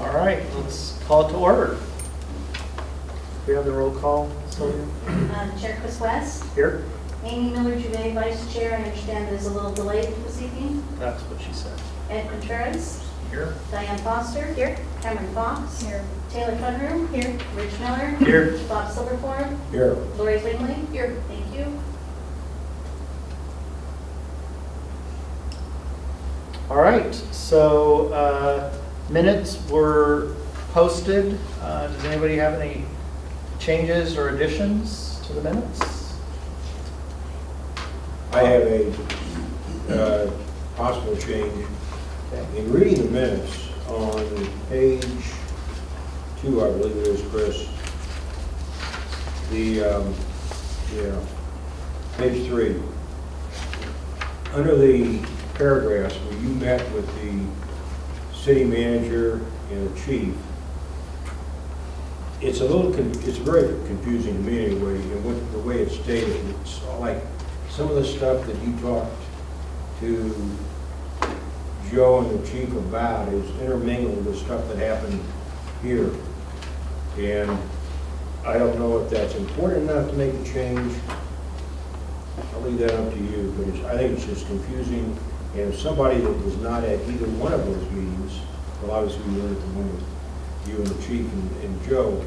All right, let's call it to order. We have the roll call, Sylvia? Chair Chris West, Here? Amy Miller-Juvet, Vice Chair. I understand there's a little delay this evening. That's what she said. Ed Contreras, Here? Diane Foster. Here. Cameron Fox. Here. Taylor Cunroom. Here. Rich Miller. Here. Bob Silverthorne. Here. Lori Zwingli. Here. Thank you. All right, so minutes were posted. Does anybody have any changes or additions to the minutes? I have a possible change. Okay. In reading the minutes on page 2, I believe it is, Chris, page 3, under the paragraphs where you met with the city manager and the chief, it's very confusing to me anyway, and the way it's stated. It's like some of the stuff that you talked to Joe and the chief about is intermingled with stuff that happened here. And I don't know if that's important enough to make a change. I'll leave that up to you, but I think it's just confusing. And if somebody that was not at either one of those meetings, well, obviously we were at the one with you and the chief and Joe,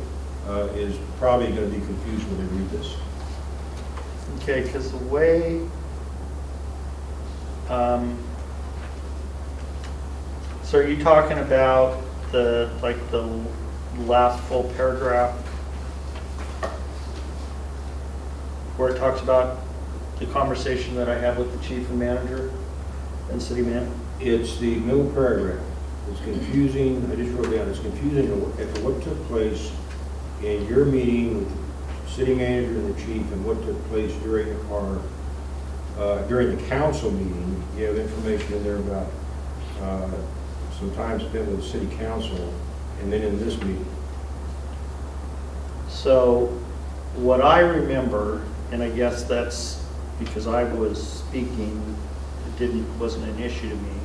is probably going to be confused when they read this. Okay, because the way, so are you talking about the last full paragraph where it talks about the conversation that I had with the chief and manager and city manager? It's the middle paragraph. It's confusing. I just wrote down, it's confusing as to what took place in your meeting with the city manager and the chief and what took place during the council meeting. You have information in there about some time spent with the city council and then in this meeting. So what I remember, and I guess that's because I was speaking, wasn't an issue to me,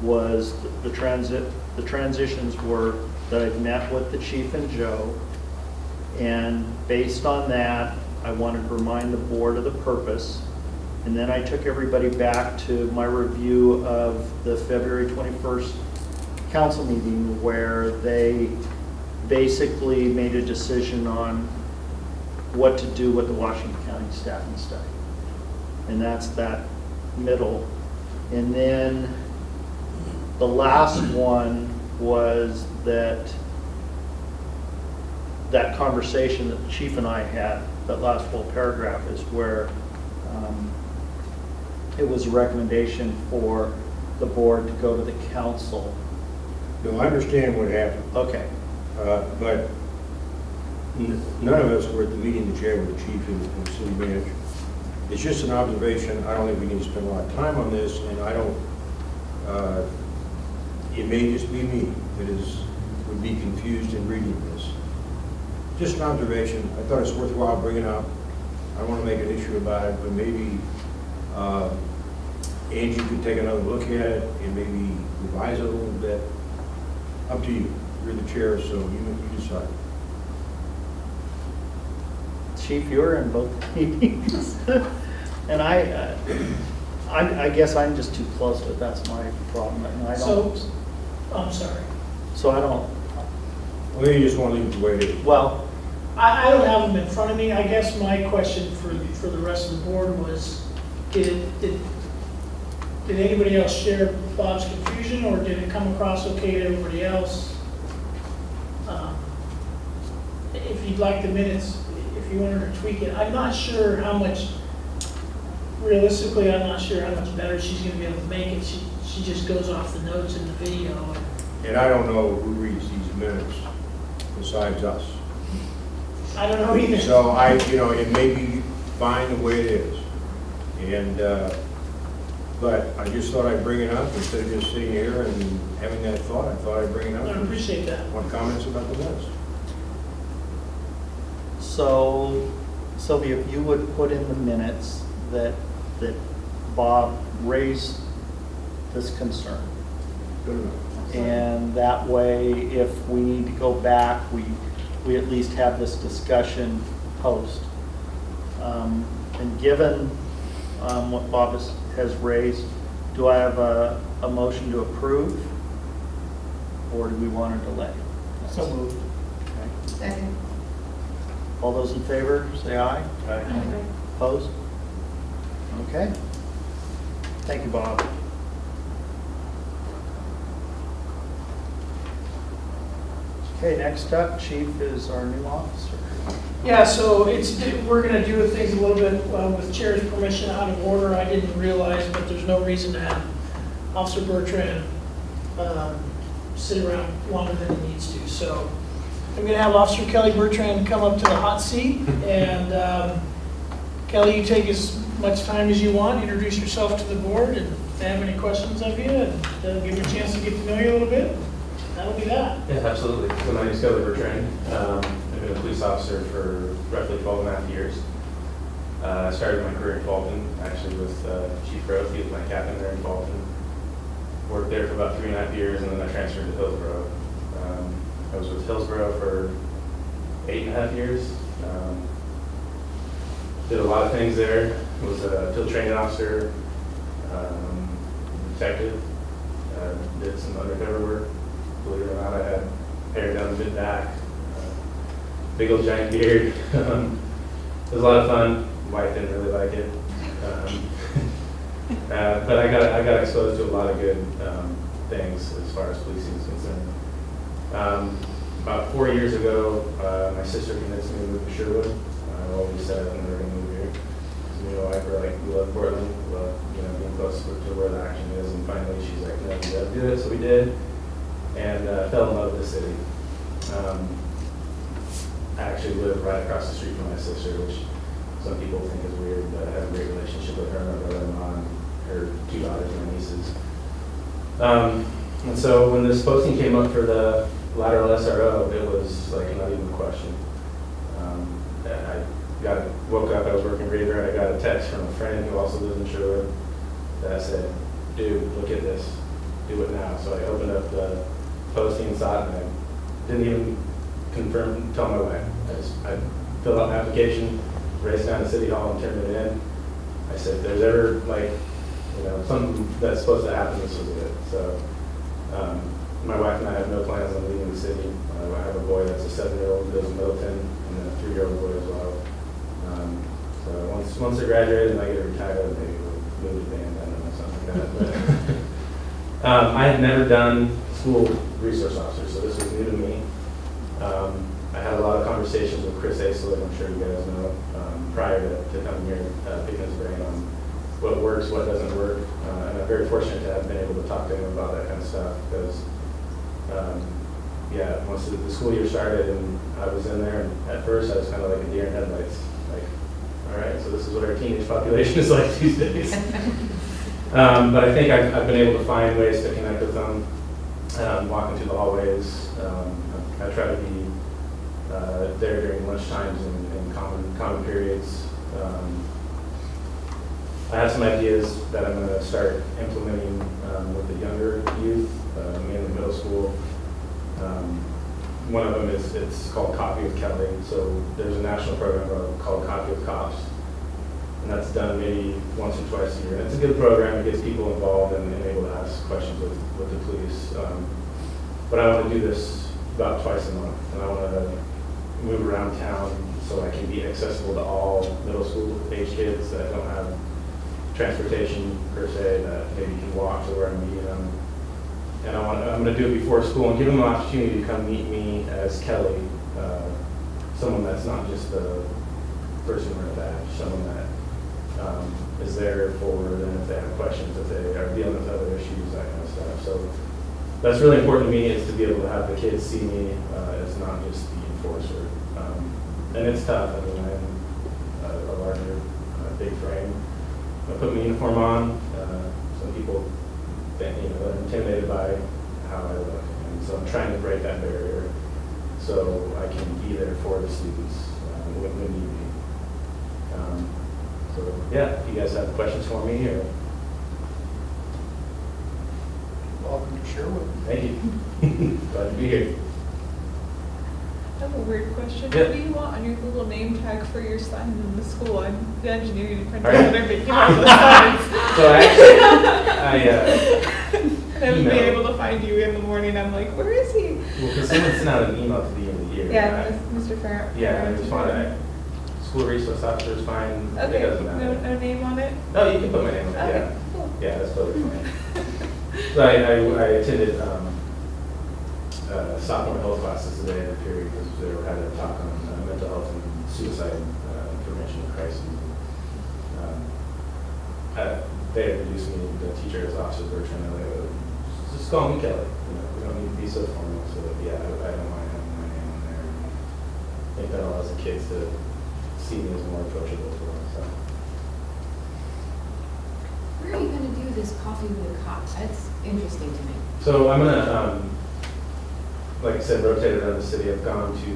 was the transitions were that I'd met with the chief and Joe, and based on that, I wanted to remind the board of the purpose, and then I took everybody back to my review of the February 21st council meeting where they basically made a decision on what to do with the Washington County staffing study. And that's that middle. And then the last one was that conversation that the chief and I had, that last full paragraph is where it was a recommendation for the board to go to the council. No, I understand what happened, Okay. but none of us were at the meeting that you had with the chief and the city manager. It's just an observation. I don't think we need to spend a lot of time on this, and I don't, it may just be me that would be confused in reading this. Just an observation. I thought it's worthwhile bringing up. I don't want to make an issue about it, but maybe Angie could take another look at it and maybe revise it a little bit. Up to you. You're the chair, so you decide. Chief, you were in both meetings. And I guess I'm just too close to it. That's my problem. And I don't. So, I'm sorry. So I don't. Well, you just want to leave it the way it is. Well, I don't have them in front of me. I guess my question for the rest of the board was, did anybody else share Bob's confusion, or did it come across okay to everybody else? If you'd like the minutes, if you wanted to tweak it, I'm not sure how much, realistically, I'm not sure how much better she's going to be able to make it. She just goes off the notes in the video. And I don't know who reads these minutes besides us. I don't know either. So it may be fine the way it is. And, but I just thought I'd bring it up instead of just sitting here and having that thought. I thought I'd bring it up. I appreciate that. Want comments about the minutes? so Sylvia, if you would put in the minutes that Bob raised this concern. Good enough. And That way, if we need to go back, we at least have this discussion post. And given what Bob has raised, do I have a motion to approve? Or do we want to delay? So moved. Okay. Second. All those in favor, say aye. Opposed? Okay. Thank you, Bob. Okay, next up, Chief is our new officer. Yeah, so we're gonna do things a little bit with Chair's permission out of order. I didn't realize, but there's no reason to have Officer Bertrand sit around longer than he needs to. So I'm gonna have Officer Kelly Bertrand come up to the hot seat, and Kelly, you take as much time as you want, introduce yourself to the board, and if they have any questions of you, and give you a chance to get to know you a little bit. That'll be that. Yeah, absolutely. So my name is Kelly Bertrand. I've been a police officer for roughly 12 and a half years. I started my career in Fulton, actually with Chief Growth. He was my captain there in Fulton. Worked there for about 3.5 years, and then I transferred to Hillsborough. I was with Hillsborough for 8.5 years. Did a lot of things there. Was a field training officer, detective. Did some undercover work. Believe it or not, I had hair down the mid-back, big old giant beard. It was a lot of fun. Wife didn't really like it. But I got exposed to a lot of good things as far as policing is concerned. About 4 years ago, my sister convinced me to move to Sherwood. I always said I'm never going to move here. Me and my wife were like, we love Portland, we love being close to where the action is. And finally, she's like, no, we got to do it. So we did, and fell in love with the city. I actually live right across the street from my sister, which some people think is weird, but I have a great relationship with her, my brother-in-law, and her 2 daughters, my nieces. And so when this posting came up for the lateral SRO, it was like not even a question. Woke up, I was working graveyard, I got a text from a friend who also lives in Sherwood that said, dude, look at this, do it now. So I opened up the posting and saw it, and I didn't even tell my wife. I filled out an application, raced down to City Hall and turned it in. I said, if there's ever something that's supposed to happen, this was it. So my wife and I have no plans on leaving the city. I have a boy that's a 7-year-old who lives in Middleton, and then a 3-year-old boy as well. So once I graduate and I get retired, maybe we'll move to band, I don't know, something like that. But I had never done school resource officer, so this was new to me. I had a lot of conversations with Chris Aisler, I'm sure you guys know, prior to coming here, picking his brain on what works, what doesn't work. And I'm very fortunate to have been able to talk to him about that kind of stuff because, once the school year started and I was in there, and at first I was kind of like a deer in headlights, like, all right, so this is what our teenage population is like these days. But I think I've been able to find ways to connect with them, walking through the hallways. I try to be there during lunch times and common periods. I have some ideas that I'm going to start implementing with the younger youth, mainly middle school. One of them it's called Coffee with Kelly. So there's a national program called Coffee with Cops, and that's done maybe once or twice a year. And it's a good program. It gets people involved and able to ask questions with the police. But I want to do this about twice a month, and I want to move around town so I can be accessible to all middle school age kids that don't have transportation per se, that maybe can walk to where I'm meeting them. And I'm going to do it before school and give them an opportunity to come meet me as Kelly, someone that's not just the person wearing a badge, someone that is there for them if they have questions, if they are dealing with other issues, that kind of stuff. So that's really important to me, is to be able to have the kids see me as not just the enforcer. And it's tough. I mean, I'm a larger, big frame. I put my uniform on. Some people are intimidated by how I look, and so I'm trying to break that barrier so I can be there for the students when need be. So yeah, if you guys have questions for me or. Welcome. Mr. Sherwood. Thank you. Glad to be here. I have a weird question. Yeah. What do you want on your little name tag for your sign in the school? I'm the engineer, you print Right. out there, but you have the signs. So And I would be email. able to find you in the morning, I'm like, where is he? well, because someone sent out an email to the end of the year. Yeah, Mr. Farrar. Yeah, I responded, school resource officer is fine. It Okay, doesn't matter. no name on it? No, you can put my name on it, Okay, yeah. cool. Yeah, that's totally fine. So I attended sophomore health classes today in the period because they were having a talk on mental health and suicide prevention and crises. They introduced me, the teacher as Officer Bertrand, and they were, just call me Kelly. You know, we don't need to be so formal. So yeah, I don't mind having my name on there. I think that allows the kids to see me as more approachable as well. So. Where are you gonna do this coffee with a cop? That's interesting to me. So I'm gonna, like I said, rotate around the city. I've gone to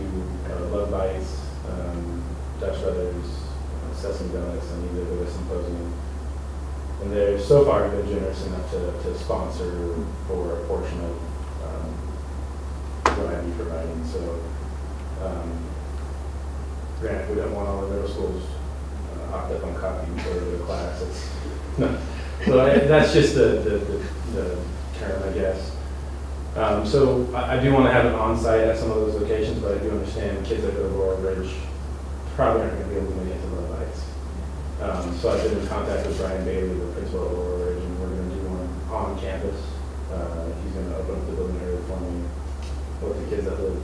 Love Bites, Dutch Brothers, Sesame Donuts. I need to go to a symposium. And they've so far been generous enough to sponsor for a portion of what I'd be providing. So, granted, we don't want all the middle schools hopped up on coffee before they go to class. It's, no. So that's just the term, I guess. So I do want to have it on site at some of those locations, but I do understand kids that go to Laurel Ridge probably aren't going to be able to make it to Love Bites. So I've been in contact with Brian Bailey, the principal at Laurel Ridge, and we're going to do one on campus. He's going to open up the building area for me, with the kids that live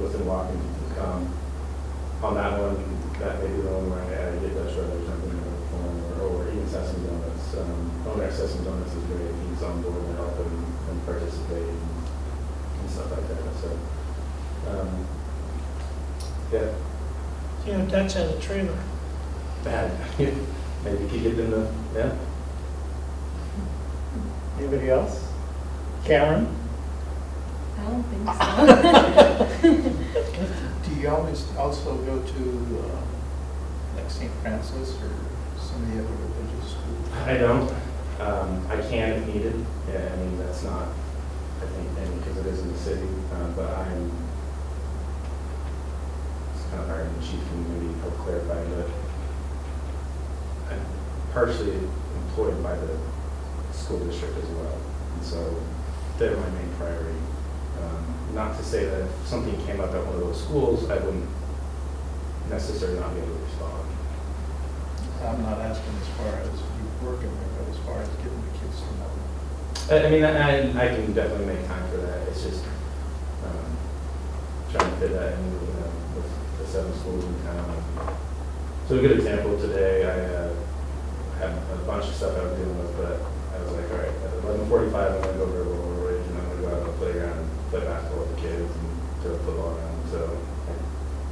within walking to come. On that one, that may be the one where I get Dutch Brothers or something or even Sesame Donuts. Owner at Sesame Donuts is great. He's on board to help and participate and stuff like that. So, yeah. You know, Dutch has a trailer. Bad. Maybe could get them to, yeah. Anybody else? Cameron? I don't think so. Do you always also go to like St. Francis or some of the other religious schools? I don't. I can if needed. Yeah, I mean, that's not, I think, and because it is in the city, but I'm, it's kind of hard, and Chief can maybe help clarify, but I'm partially employed by the school district as well. And so they're my main priority. Not to say that if something came up at one of those schools, I wouldn't necessarily not be able to respond. I'm not asking as far as you working there, but as far as getting the kids to know. I mean, I can definitely make time for that. It's just trying to fit that in, you know, with the 7 schools in town. So a good example today, I had a bunch of stuff I was dealing with, but I was like, all right, at 11:45, I'm going to go over to Laurel Ridge and I'm going to go out on the playground and play basketball with the kids and throw a football around. So I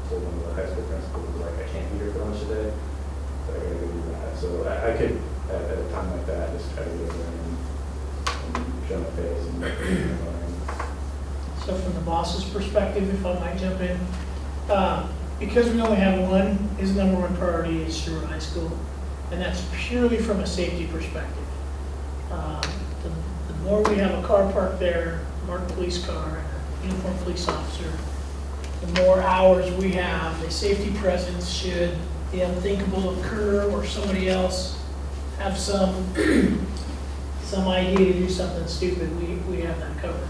told one of the high school principals, like, I can't be here for lunch today, so I got to go do that. So I could, at a time like that, just try to go there and show my face and So from the boss's perspective, if I might jump in, because we only have one, his number one priority is Sherwood High School, and that's purely from a safety perspective. The more we have a car parked there, marked police car, and a uniformed police officer, the more hours we have, a safety presence should the unthinkable occur or somebody else have some idea to do something stupid, we have that covered.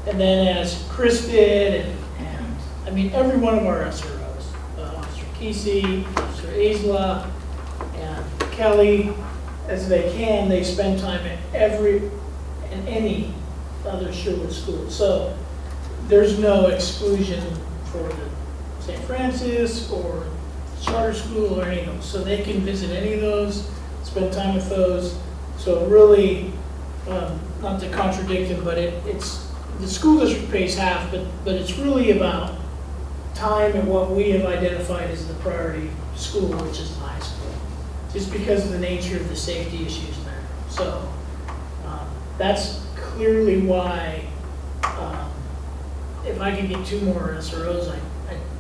And then as Chris did, and I mean, every one of our SROs, Officer Kesey, Officer Isla, and Kelly, as they can, they spend time at every and any other Sherwood school. So there's no exclusion for the St. Francis or charter school or any of those. So they can visit any of those, spend time with those. So really, not to contradict him, but it's the school district pays half, but it's really about time and what we have identified as the priority school, which is the high school, just because of the nature of the safety issues there. So that's clearly why if I could get 2 more SROs,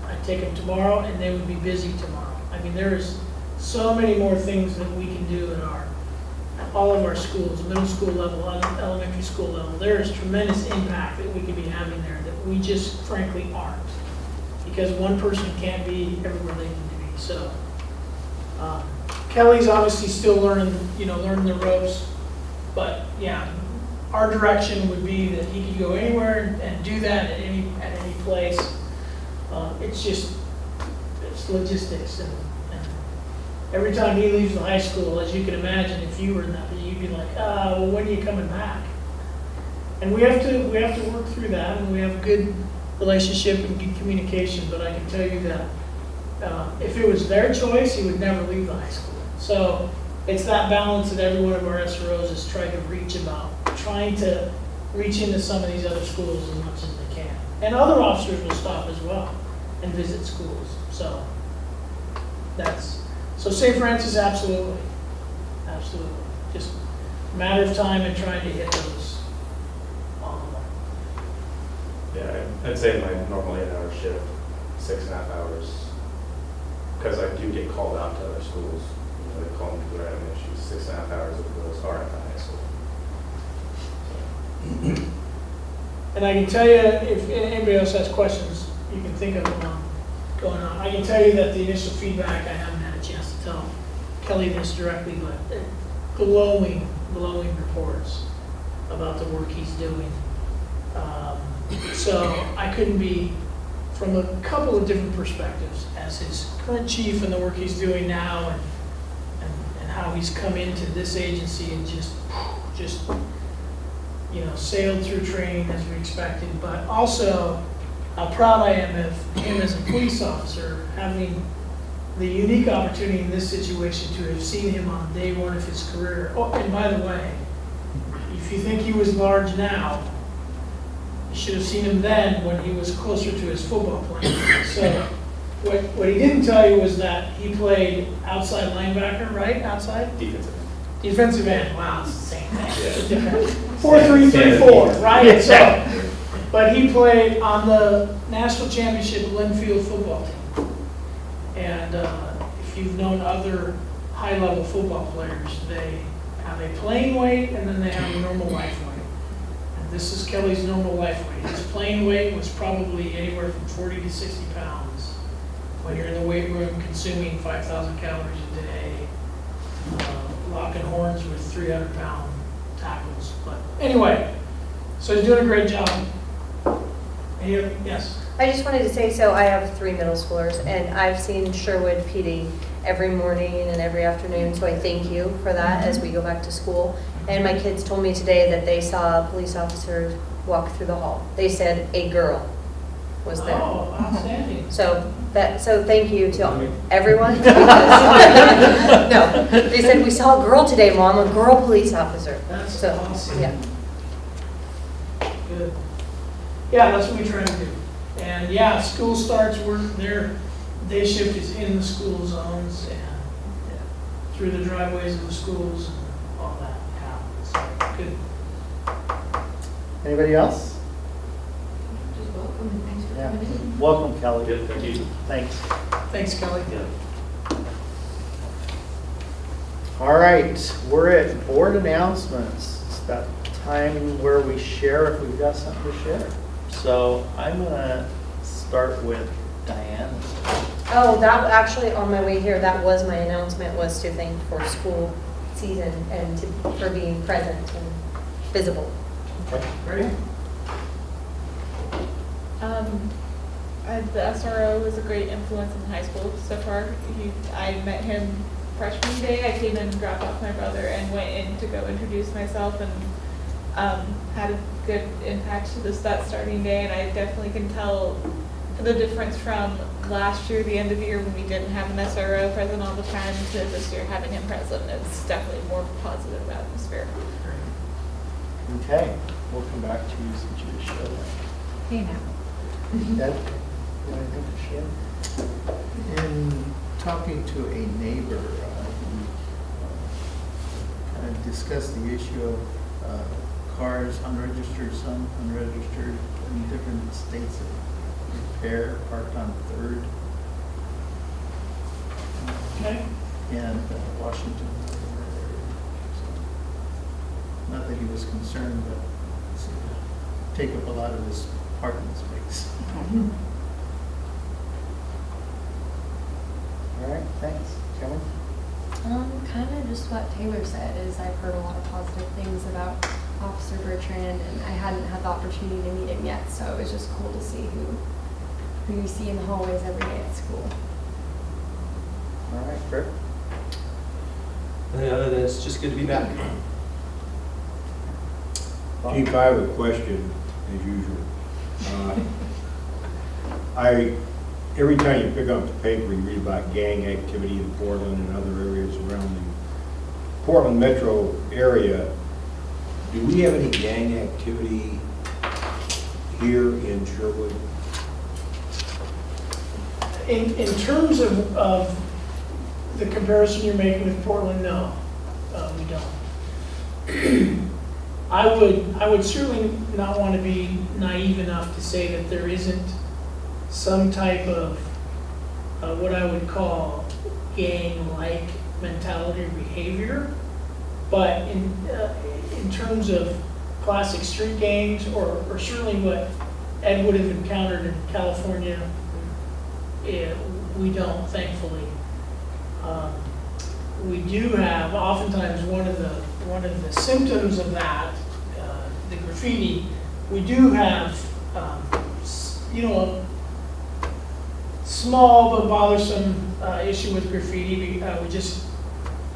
I'd take them tomorrow, and they would be busy tomorrow. I mean, there's so many more things that we can do in our all of our schools, middle school level, elementary school level, there is tremendous impact that we could be having there that we just frankly aren't. Because one person can't be everywhere they need to be, so. Kelly's obviously still learning the ropes, but yeah, our direction would be that he could go anywhere and do that at any place. It's logistics, and every time he leaves the high school, as you can imagine, if you were in that, you'd be like, well, when are you coming back? And we have to work through that, and we have good relationship and good communication, but I can tell you that if it was their choice, he would never leave the high school. So it's that balance that every one of our SROs is trying to reach into some of these other schools as much as they can. And other officers will stop as well and visit schools. So St. Francis, absolutely. Just a matter of time and trying to hit those on the way. Yeah, I'd say my normal 8-hour shift, 6.5 hours, because I do get called out to other schools. They call me if they're having issues, 6.5 hours of those are at the high school. And I can tell you, if anybody else has questions, you can think of them going on. I can tell you that the initial feedback, I haven't had a chance to tell Kelly this directly, but glowing reports about the work he's doing. So I couldn't be, from a couple of different perspectives, as his current chief and the work he's doing now, and how he's come into this agency and just sailed through training as we expected, but also how proud I am of him as a police officer, having the unique opportunity in this situation to have seen him on day one of his career. Oh, and by the way, if you think he was large now, you should have seen him then when he was closer to his football playing. So what he didn't tell you was that he played outside linebacker, right? Outside? Defensive end. Wow, it's the same thing. Yeah. 4-3-3-4, right? So, but he played on the national championship Linfield football team. And if you've known other high-level football players, they have a playing weight and then they have a normal life weight. And this is Kelly's normal life weight. His playing weight was probably anywhere from 40 to 60 pounds. When you're in the weight room consuming 5,000 calories a day, locking horns with 300-pound tackles. But anyway, so he's doing a great job. Yes? I just wanted to say, so I have 3 middle schoolers, and I've seen Sherwood PD every morning and every afternoon, so I thank you for that as we go back to school. And my kids told me today that they saw police officers walk through the hall. They said a girl was there. Oh, outstanding. So thank you to everyone. Because, no, they said we saw a girl today, Mom, a girl police officer. That's So, awesome. yeah. Good. Yeah, that's what we try to do. And yeah, school starts, their day shift is in the school zones and through the driveways of the schools and all that. Yeah, so good. Anybody else? Just welcome and thanks for Yeah. coming in. Welcome, Kelly. Good, thank you. Thanks. Thanks, Kelly. All right, we're at board announcements. It's that time where we share if we've got something to share. So I'm gonna start with Diane. Oh, that actually, on my way here, that was my announcement, was to thank for school season and for being present and visible. Okay. Ready? The SRO was a great influence in high school so far. I met him freshman day. I came in and dropped off my brother and went in to go introduce myself, and had a good impact to that starting day. And I definitely can tell the difference from last year, the end of the year, when we didn't have an SRO present all the time, to this year having him present. It's definitely more positive atmosphere. Okay, we'll come back to you since you just showed that. Hey now. Deb, you want anything to share? In talking to a neighbor, kind of discussed the issue of cars, unregistered, some unregistered, in different states of repair, parked on 3rd Okay. and Washington. Not that he was concerned, but it's take up a lot of his parking space. All right, thanks. Kelly? Kind of just what Taylor said, is I've heard a lot of positive things about Officer Bertrand, and I hadn't had the opportunity to meet him yet, so it was just cool to see who you see in the hallways every day at school. All right, Kurt? Other than it's just good to be back. Chief, I have a question, as usual. Every time you pick up the paper, you read about gang activity in Portland and other areas around the Portland metro area. Do we have any gang activity here in Sherwood? In terms of the comparison you're making with Portland, no, we don't. I would certainly not want to be naive enough to say that there isn't some type of what I would call gang-like mentality or behavior. But in terms of classic street gangs, or certainly what Ed would have encountered in California, we don't, thankfully. We do have, oftentimes, one of the symptoms of that, the graffiti. We do have, a small but bothersome issue with graffiti. We just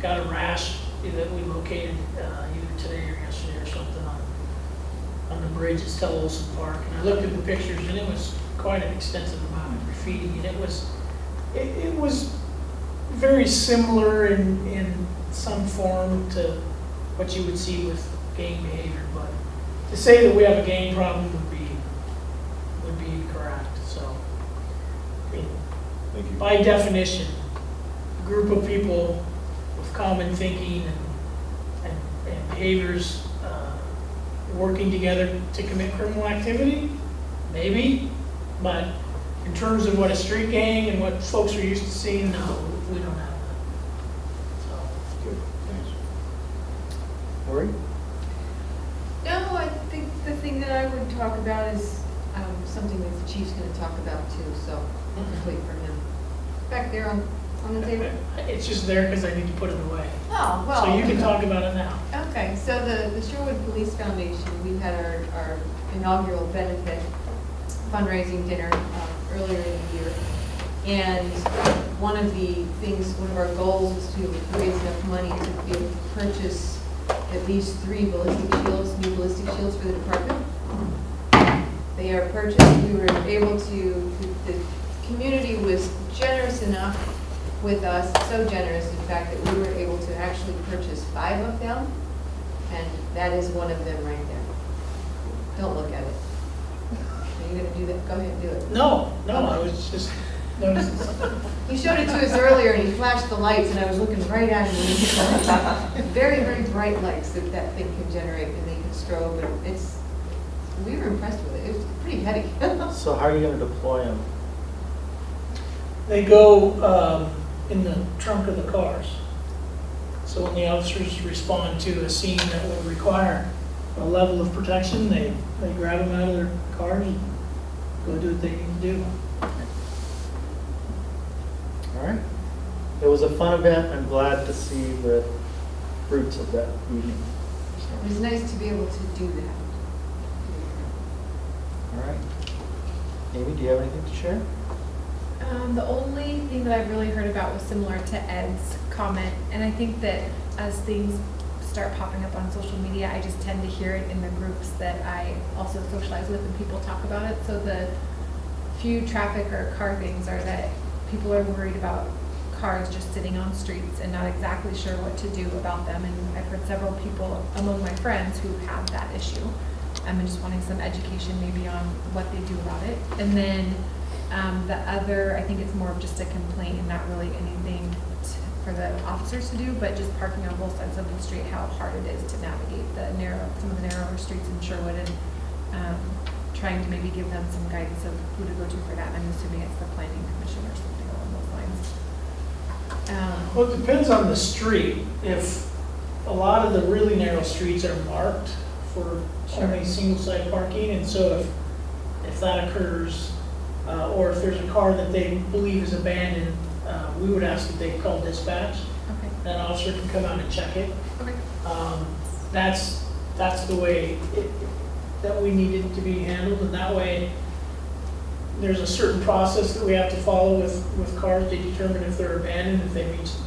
got a rash that we located either today or yesterday or something on the bridge at Stella Olson Park. And I looked at the pictures, and it was quite an extensive amount of graffiti, and it was very similar in some form to what you would see with gang behavior. But to say that we have a gang problem would be incorrect. So, I mean, Thank you. by definition, a group of people with common thinking and behaviors working together to commit criminal activity, maybe. But in terms of what a street gang and what folks are used to seeing, no, we don't have that. So. Good, thanks. Lori? No, I think the thing that I would talk about is something that the chief's going to talk about too, so I'll just wait for him. Back there on the table. It's just there because I need to put it away. Oh, well. So you can talk about it now. Okay, so the Sherwood Police Foundation, we had our inaugural benefit fundraising dinner earlier in the year. And one of our goals was to raise enough money to be able to purchase at least 3 ballistic shields, new ballistic shields for the department. They are purchased. We were able to, the community was generous enough with us, so generous in fact that we were able to actually purchase 5 of them, and that is one of them right there. Don't look at it. Are you going to do that? Go ahead and do it. No, I was just noticing something. He showed it to us earlier, and he flashed the lights, and I was looking right at him. Very, very bright lights that thing can generate, and they can strobe, and we were impressed with it. It was pretty heavy. So how are you going to deploy them? They go in the trunk of the cars. So when the officers respond to a scene that would require a level of protection, they grab them out of their cars and go do what they need to do. All right. It was a fun event. I'm glad to see the fruits of that evening. It was nice to be able to do that. All right. Amy, do you have anything to share? The only thing that I've really heard about was similar to Ed's comment, and I think that as things start popping up on social media, I just tend to hear it in the groups that I also socialize with, and people talk about it. So the few traffic or car things are that people are worried about cars just sitting on streets and not exactly sure what to do about them. And I've heard several people among my friends who have that issue. I'm just wanting some education maybe on what they do about it. And then the other, I think it's more of just a complaint and not really anything for the officers to do, but just parking on both sides of the street, how hard it is to navigate some of the narrower streets in Sherwood, and trying to maybe give them some guidance of who to go to for that. I'm assuming it's the planning commission or something along those lines. Well, it depends on the street. If a lot of the really narrow streets are marked for only single-side parking, and so if that occurs, or if there's a car that they believe is abandoned, we would ask that they call dispatch. Okay. That officer can come out and check it. Okay. That's the way that we need it to be handled, and that way, there's a certain process that we have to follow with cars to determine if they're abandoned, if they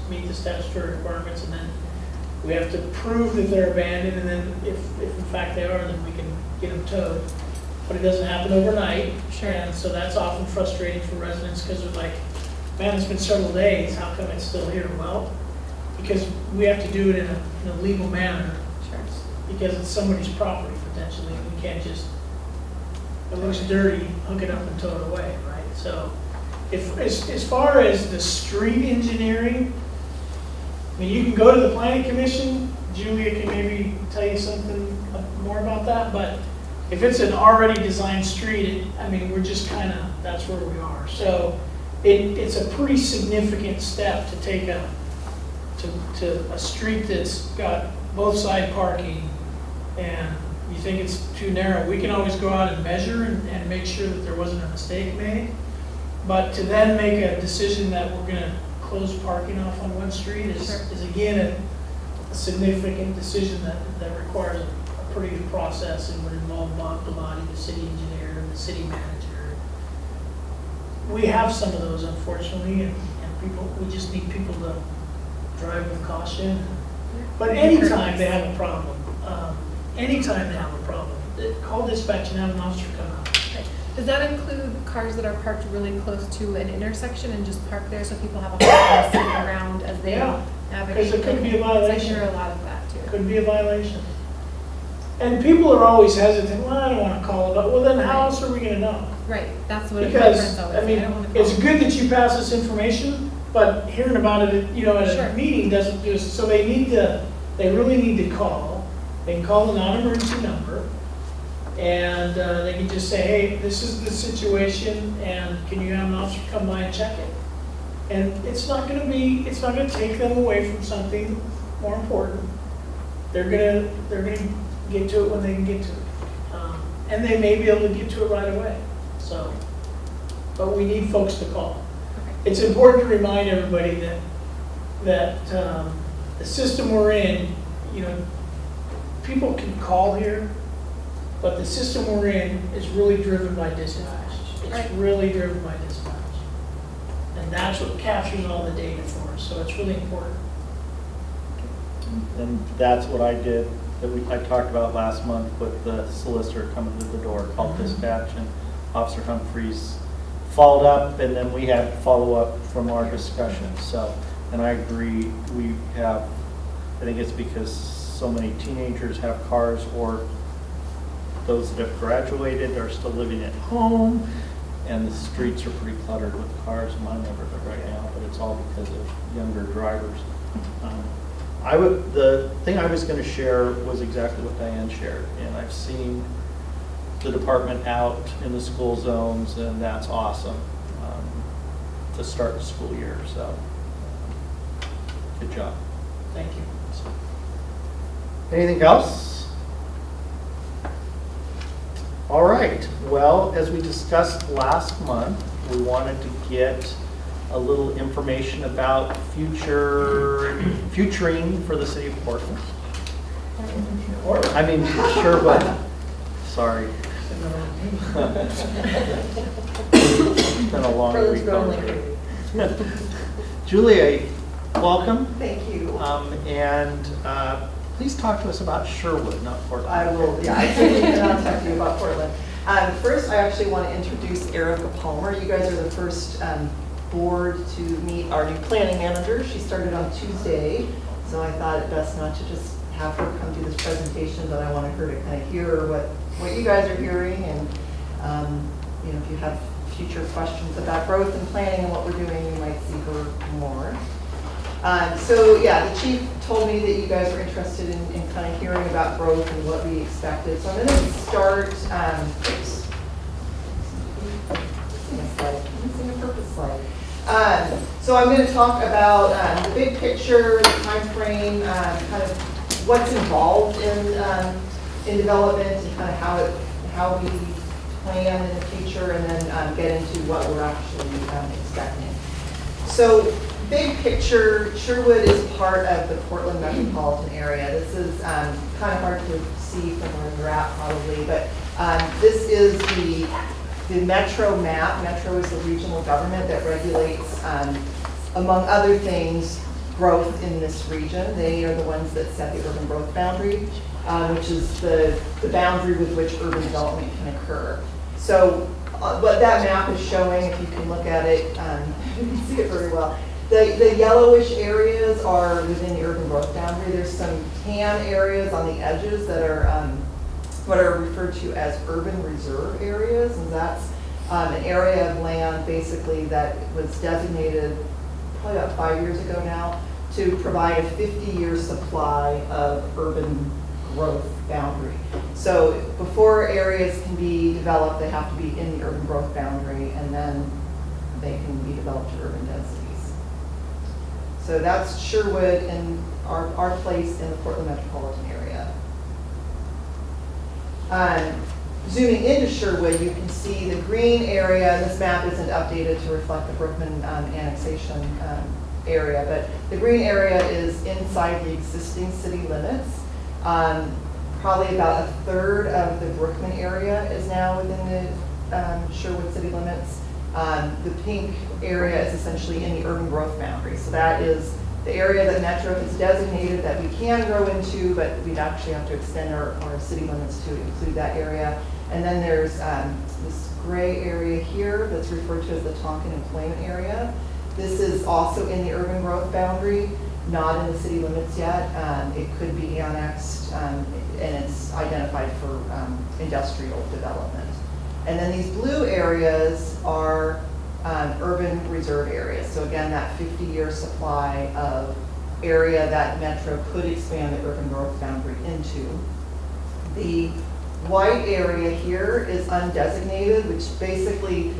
meet the statutory requirements, and then we have to prove that they're abandoned, and then if in fact they are, then we can get them towed. But it doesn't happen overnight. Sure. And so that's often frustrating for residents, because they're like, man, it's been several days, how come it's still here? Well, because we have to do it in a legal manner, Sure. because it's somebody's property potentially, and we can't just, it looks dirty, hook it up and tow it away, right? So, as far as the street engineering, I mean, you can go to the planning commission, Julia can maybe tell you something more about that, but if it's an already designed street, I mean, we're just kind of, that's where we are. So, it's a pretty significant step to take to a street that's got both side parking, and you think it's too narrow, we can always go out and measure and make sure that there wasn't a mistake made. But to then make a decision that we're gonna close parking off on one street is again, a significant decision that requires a pretty good process, and would involve Bob Devani, the city engineer, and the city manager. We have some of those, unfortunately, and people, we just need people to drive with caution. But anytime they have a problem, call dispatch and have an officer come out. Does that include cars that are parked really close to an intersection and just park there so people have a hard time sitting around as they Yeah, navigate? because it could be a Because I violation. hear a lot of that too. Could be a violation. And people are always hesitant, well, I don't want to call it, but well, then how else are we going to know? Right, that's what my Because, friends always I say. mean, I don't want to call. it's good that you pass this information, but hearing about it, at Sure. a meeting doesn't just, so they really need to call. They can call the non-emergency number, and they can just say, hey, this is the situation, and can you have an officer come by and check it? And it's not gonna take them away from something more important. They're gonna get to it when they can get to it. And they may be able to get to it right away, so. But we need folks to call. It's important to remind everybody that the system we're in, people can call here, but the system we're in is really driven by dispatch. It's really driven by dispatch. And that's what captures all the data for us, so it's really important. And that's what I did, I talked about last month with the solicitor coming to the door, called dispatch, and Officer Humphreys followed up, and then we had follow-up from our discussion. So, and I agree, we have, I think it's because so many teenagers have cars, or those that have graduated are still living at home, and the streets are pretty cluttered with cars in my neighborhood right now, but it's all because of younger drivers. The thing I was going to share was exactly what Diane shared, and I've seen the department out in the school zones, and that's awesome to start the school year, so good job. Thank you. Anything else? All right, well, as we discussed last month, we wanted to get a little information about futuring for the city of Portland. I mean, Sherwood, sorry. It's been a long week already. Julia, welcome. Thank you. And please talk to us about Sherwood, not Portland. I will, yeah, I certainly cannot talk to you about Portland. First, I actually want to introduce Erica Palmer. You guys are the first board to meet our new planning manager. She started on Tuesday, so I thought it best not to just have her come do this presentation, but I wanted her to kind of hear what you guys are hearing, and if you have future questions about growth and planning and what we're doing, you might see her more. So yeah, the chief told me that you guys were interested in kind of hearing about growth and what we expected. So I'm going to start, oops, missing a purpose slide. So I'm going to talk about the big picture, the time frame, kind of what's involved in development and kind of how we plan in the future, and then get into what we're actually expecting. So, big picture, Sherwood is part of the Portland metropolitan area. This is kind of hard to see from where you're at probably, but this is the Metro map. Metro is the regional government that regulates, among other things, growth in this region. They are the ones that set the urban growth boundary, which is the boundary with which urban development can occur. So what that map is showing, if you can look at it, you can see it very well. The yellowish areas are within the urban growth boundary. There's some tan areas on the edges that are what are referred to as urban reserve areas, and that's an area of land basically that was designated probably about 5 years ago now to provide a 50-year supply of urban growth boundary. So before areas can be developed, they have to be in the urban growth boundary, and then they can be developed to urban densities. So that's Sherwood and our place in the Portland metropolitan area. Zooming into Sherwood, you can see the green area. This map isn't updated to reflect the Brookman annexation area, but the green area is inside the existing city limits. Probably about a third of the Brookman area is now within the Sherwood city limits. The pink area is essentially in the urban growth boundary. So that is the area that Metro has designated that we can grow into, but we'd actually have to extend our city limits to include that area. And then there's this gray area here that's referred to as the Tonkin employment area. This is also in the urban growth boundary, not in the city limits yet. It could be annexed, and it's identified for industrial development. And then these blue areas are urban reserve areas. So again, that 50-year supply of area that Metro could expand the urban growth boundary into. The white area here is undesignated, which basically,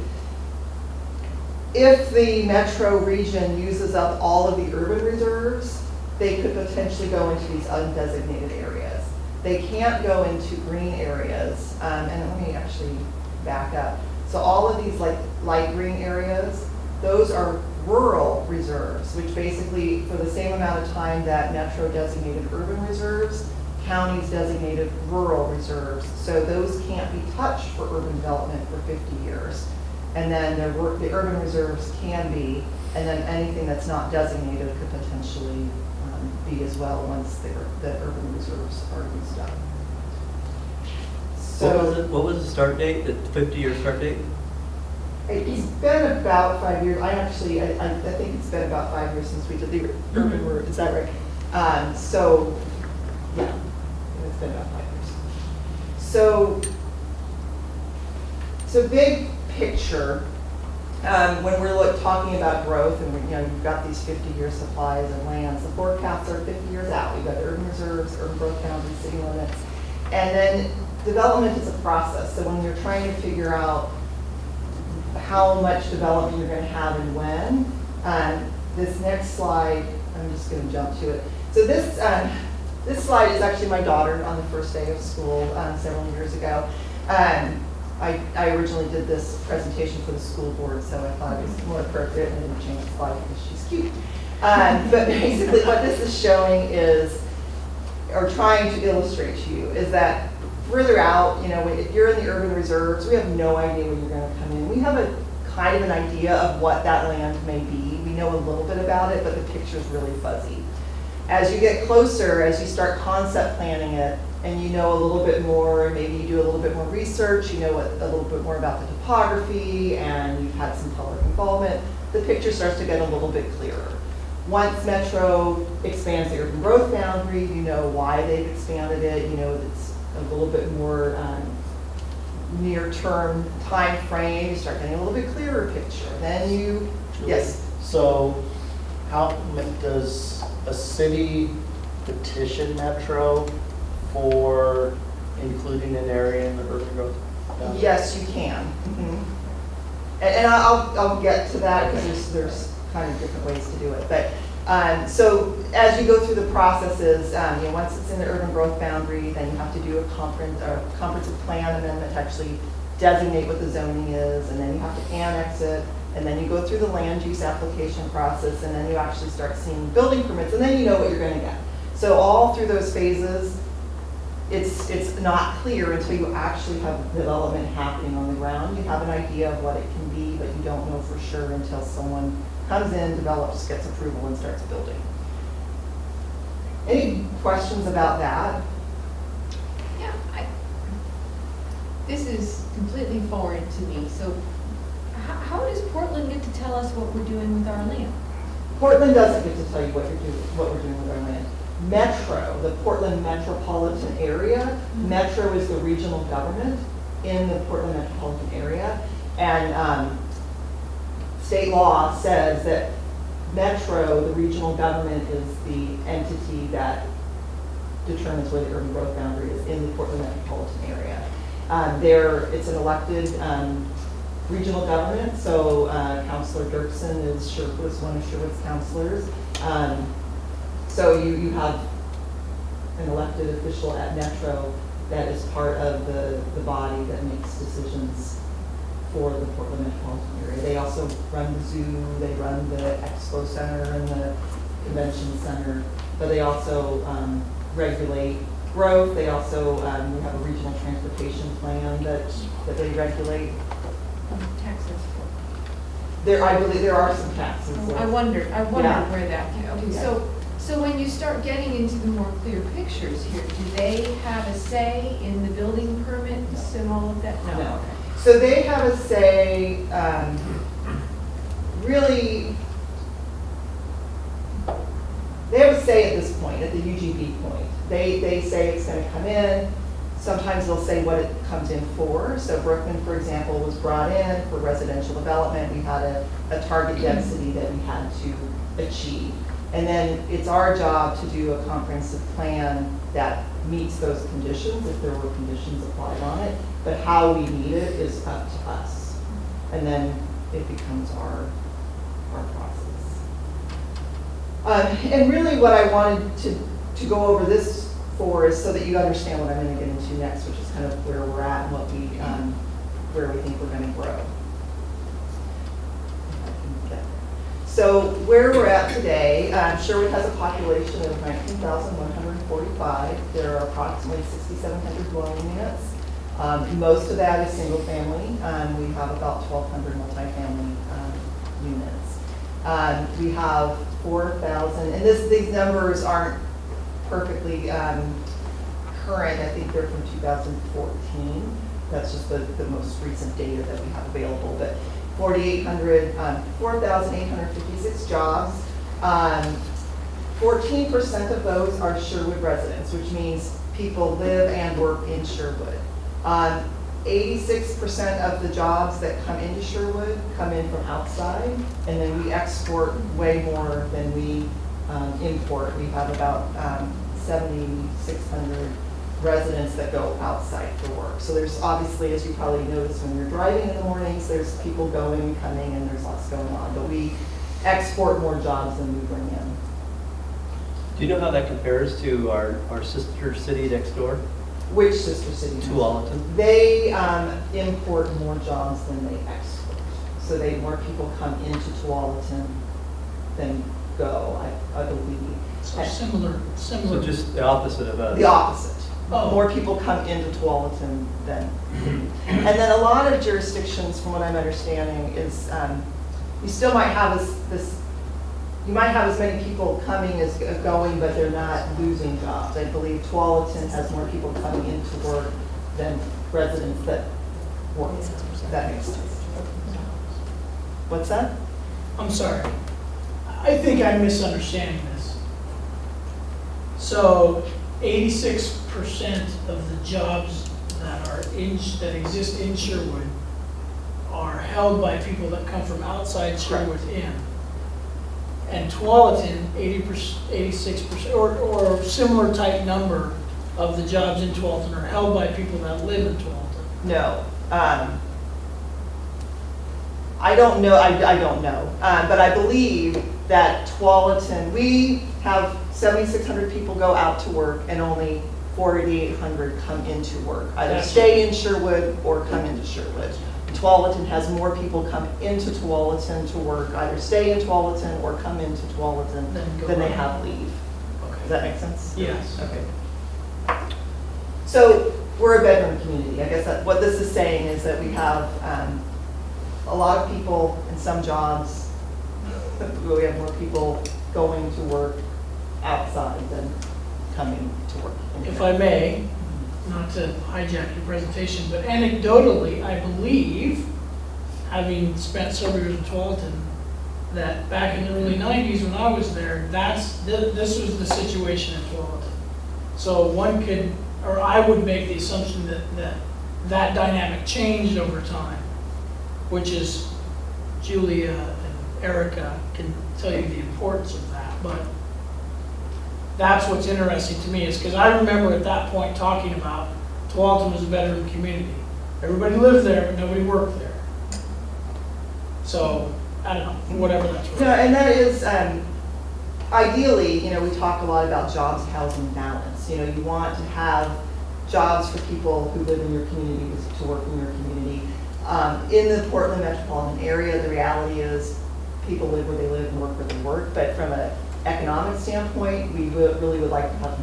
if the Metro region uses up all of the urban reserves, they could potentially go into these undesignated areas. They can't go into green areas, and let me actually back up. So all of these like light green areas, those are rural reserves, which basically for the same amount of time that Metro designated urban reserves, counties designated rural reserves. So those can't be touched for urban development for 50 years. And then the urban reserves can be, and then anything that's not designated could potentially be as well once the urban reserves are used up. So What was the start date, the 50-year start date? it's been about 5 years. I think it's been about 5 years since we did the urban, is that right? So, yeah, it's been about 5 years. So big picture, when we're talking about growth, and you've got these 50-year supplies of lands, the forecasts are 50 years out. We've got urban reserves, urban growth boundaries, city limits, and then development is a process. So when you're trying to figure out how much development you're going to have and when, this next slide, I'm just going to jump to it. So this slide is actually my daughter on the first day of school several years ago. I originally did this presentation for the school board, so I thought it was more appropriate and didn't change the slide because she's cute. But basically what this is showing is, or trying to illustrate to you, is that further out, if you're in the urban reserves, we have no idea when you're going to come in. We have a kind of an idea of what that land may be. We know a little bit about it, but the picture's really fuzzy. As you get closer, as you start concept planning it, and you know a little bit more, maybe you do a little bit more research, you know a little bit more about the topography, and you've had some public involvement, the picture starts to get a little bit clearer. Once Metro expands the urban growth boundary, you know why they've expanded it, you know it's a little bit more near-term time frame, you start getting a little bit clearer picture. Then you, yes? So how does a city petition Metro for including an area in the urban growth boundary? Yes, you can. And I'll get to that because there's kind of different ways to do it. But So as you go through the processes, once it's in the urban growth boundary, then you have to do a comprehensive plan amendment to actually designate what the zoning is, and then you have to annex it, and then you go through the land use application process, and then you actually start seeing building permits, and then you know what you're gonna get. So all through those phases, it's not clear until you actually have development happening on the ground. You have an idea of what it can be, but you don't know for sure until someone comes in, develops, gets approval, and starts building. Any questions about that? Yeah, this is completely foreign to me, so how does Portland get to tell us what we're doing with our land? Portland doesn't get to tell you what we're doing with our land. Metro, the Portland metropolitan area, Metro is the regional government in the Portland metropolitan area, and state law says that Metro, the regional government, is the entity that determines where the urban growth boundary is in the Portland metropolitan area. It's an elected regional government, so Councilor Dirksen was one of Sherwood's councilors. So you have an elected official at Metro that is part of the body that makes decisions for the Portland metropolitan area. They also run the zoo, they run the expo center and the convention center, but they also regulate growth. They also, we have a regional transportation plan that they regulate. Taxes. I believe there are some taxes. I wondered Yeah. where that came. Okay, Yeah. so when you start getting into the more clear pictures here, do they have a say in the building permits and all of that? No. So they have a say, really, they have a say at this point, at the UGB point. They say it's going to come in. Sometimes they'll say what it comes in for. So Brookman, for example, was brought in for residential development. We had a target density that we had to achieve. And then it's our job to do a comprehensive plan that meets those conditions, if there were conditions applied on it. But how we meet it is up to us. And then it becomes our process. And really what I wanted to go over this for is so that you understand what I'm going to get into next, which is kind of where we're at and where we think we're going to grow. So where we're at today, Sherwood has a population of 19,145. There are approximately 6,700 dwelling units. Most of that is single family. We have about 1,200 multifamily units. We have 4,000, and these numbers aren't perfectly current. I think they're from 2014. That's just the most recent data that we have available. But 4,856 jobs. 14% of those are Sherwood residents, which means people live and work in Sherwood. 86% of the jobs that come into Sherwood come in from outside, and then we export way more than we import. We have about 7,600 residents that go outside for work. So there's obviously, as you probably noticed when you're driving in the mornings, there's people going and coming and there's lots going on. But we export more jobs than we bring in. Do you know how that compares to our sister city next door, Which sister city? Tualatin? They import more jobs than they export. So more people come into Tualatin than go, I believe. So similar. So just the opposite of us. The opposite. Oh. More people come into Tualatin than. And then a lot of jurisdictions, from what I'm understanding, is you still might have this. You might have as many people coming as going, but they're not losing jobs. I believe Tualatin has more people coming into work than residents that work. That makes sense. What's that? I'm sorry. I think I'm misunderstanding this. So 86% of the jobs that exist in Sherwood are held by people that come from outside Sherwood in. And Tualatin, 86%, or similar type number of the jobs in Tualatin are held by people that live in Tualatin. No. I don't know, I don't know, but I believe that Tualatin, we have 7,600 people go out to work and only 4,800 come into work. Either stay in Sherwood or come into Sherwood. Tualatin has more people come into Tualatin to work, either stay in Tualatin or come into Tualatin than they have leave. Does that make sense? Yes. Okay. So we're a bedroom community. I guess that what this is saying is that we have a lot of people in some jobs. We have more people going to work outside than coming to work. If I may, not to hijack your presentation, but anecdotally, I believe, having spent several years in Tualatin, that back in the early 90s when I was there, this was the situation in Tualatin. So one could, or I would make the assumption that dynamic changed over time, which is Julia and Erica can tell you the importance of that. But that's what's interesting to me, is because I remember at that point talking about Tualatin was a bedroom community. Everybody lived there, but nobody worked there. So, I don't know, whatever that's worth. No, and that is, ideally, we talk a lot about jobs, housing balance. You want to have jobs for people who live in your community, to work in your community. In the Portland metropolitan area, the reality is people live where they live and work where they work. But from an economic standpoint, we really would like to have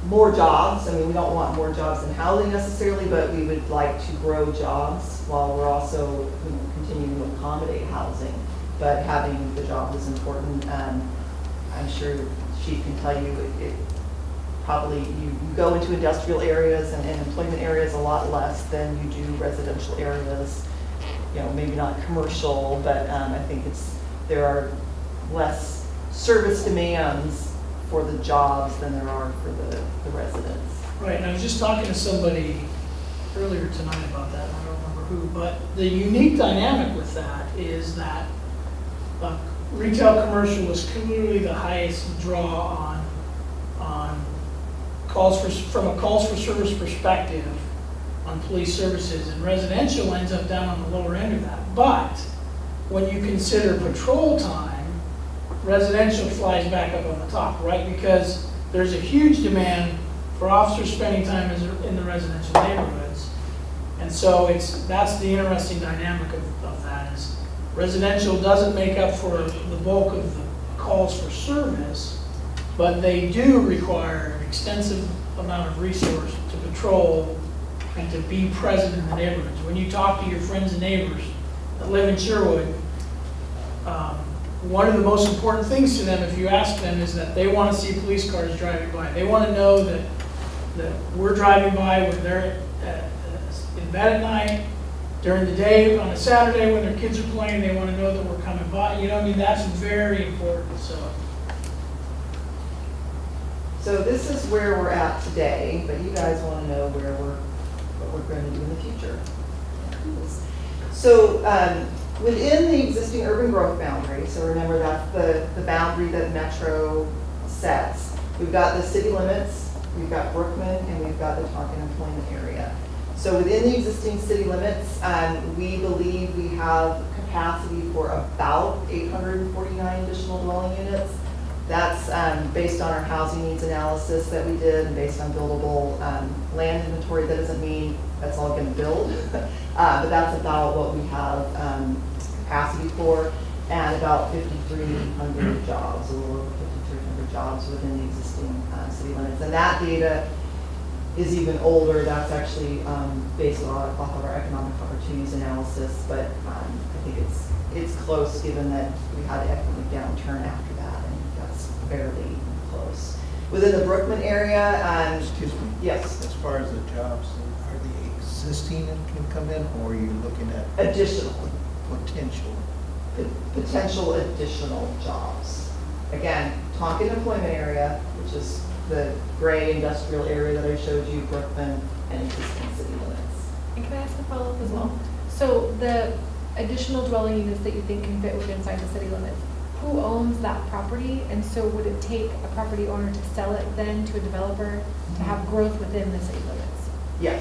more jobs. I mean, we don't want more jobs in housing necessarily, but we would like to grow jobs while we're also continuing to accommodate housing. But having the job is important. I'm sure she can tell you it probably, you go into industrial areas and employment areas a lot less than you do residential areas. Maybe not commercial, but I think there are less service demands for the jobs than there are for the residents. Right, and I was just talking to somebody earlier tonight about that, and I don't remember who, but the unique dynamic with that is that retail commercial is clearly the highest draw on from a calls for service perspective on police services, and residential ends up down on the lower end of that. But when you consider patrol time, residential flies back up on the top, right? Because there's a huge demand for officers spending time in the residential neighborhoods. And so that's the interesting dynamic of that, is residential doesn't make up for the bulk of the calls for service, but they do require an extensive amount of resource to patrol and to be present in the neighborhoods. When you talk to your friends and neighbors that live in Sherwood, one of the most important things to them, if you ask them, is that they want to see police cars driving by. They want to know that we're driving by when they're in bed at night, during the day, on a Saturday when their kids are playing, they want to know that we're coming by. That's very important. So this is where we're at today, but you guys want to know what we're going to do in the future. So within the existing urban growth boundary, so remember that's the boundary that Metro sets. We've got the city limits, we've got Brookman, and we've got the Tonkin employment area. So within the existing city limits, we believe we have capacity for about 849 additional dwelling units. That's based on our housing needs analysis that we did and based on buildable land inventory. That doesn't mean that's all going to build, but that's about what we have capacity for, and about 5,300 jobs, a little over 5,300 jobs within the existing city limits. And that data is even older. That's actually based off of our economic opportunities analysis, but I think it's close given that we had an economic downturn after that, and that's fairly close. Within the Brookman area, Excuse me? yes, As far as the jobs, are they existing and can come in, or are you looking at additional, potential? additional jobs. Again, Tonkin employment area, which is the gray industrial area that I showed you, Brookman, and existing city limits. And can I ask a follow-up as well? So the additional dwelling units that you think can fit within inside the city limits, who owns that property? And so would it take a property owner to sell it then to a developer to have growth within the city limits? Yeah.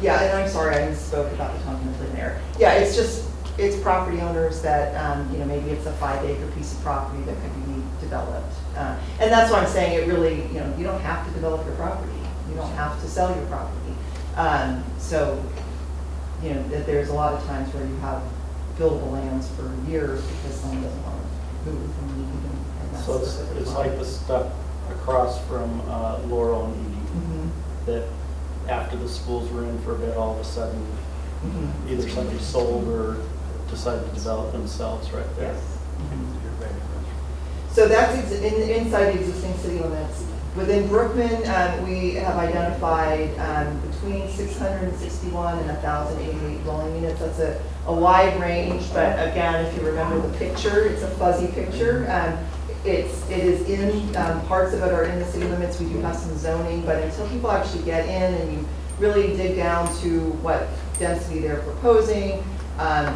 Yeah, and I'm sorry, I misspoke about the Tonka Mifflin there. Yeah, it's just, it's property owners that, maybe it's a 5-acre piece of property that could be developed. And that's what I'm saying, it really, you don't have to develop your property. You don't have to sell your property. So, that there's a lot of times where you have buildable lands for years because someone doesn't want to move and that's So perfectly it's fine. like the stuff across from Laurel and Edie, Mhm, that after the schools were in for a bit, all of a sudden, mhm. either somebody sold or decided to develop themselves right there. Yes. So that's inside the existing city limits. Within Brookman, we have identified between 661 and 1,088 dwelling units. That's a wide range, but again, if you remember the picture, it's a fuzzy picture. It is in, parts of it are in the city limits. We do have some zoning, but until people actually get in and you really dig down to what density they're proposing,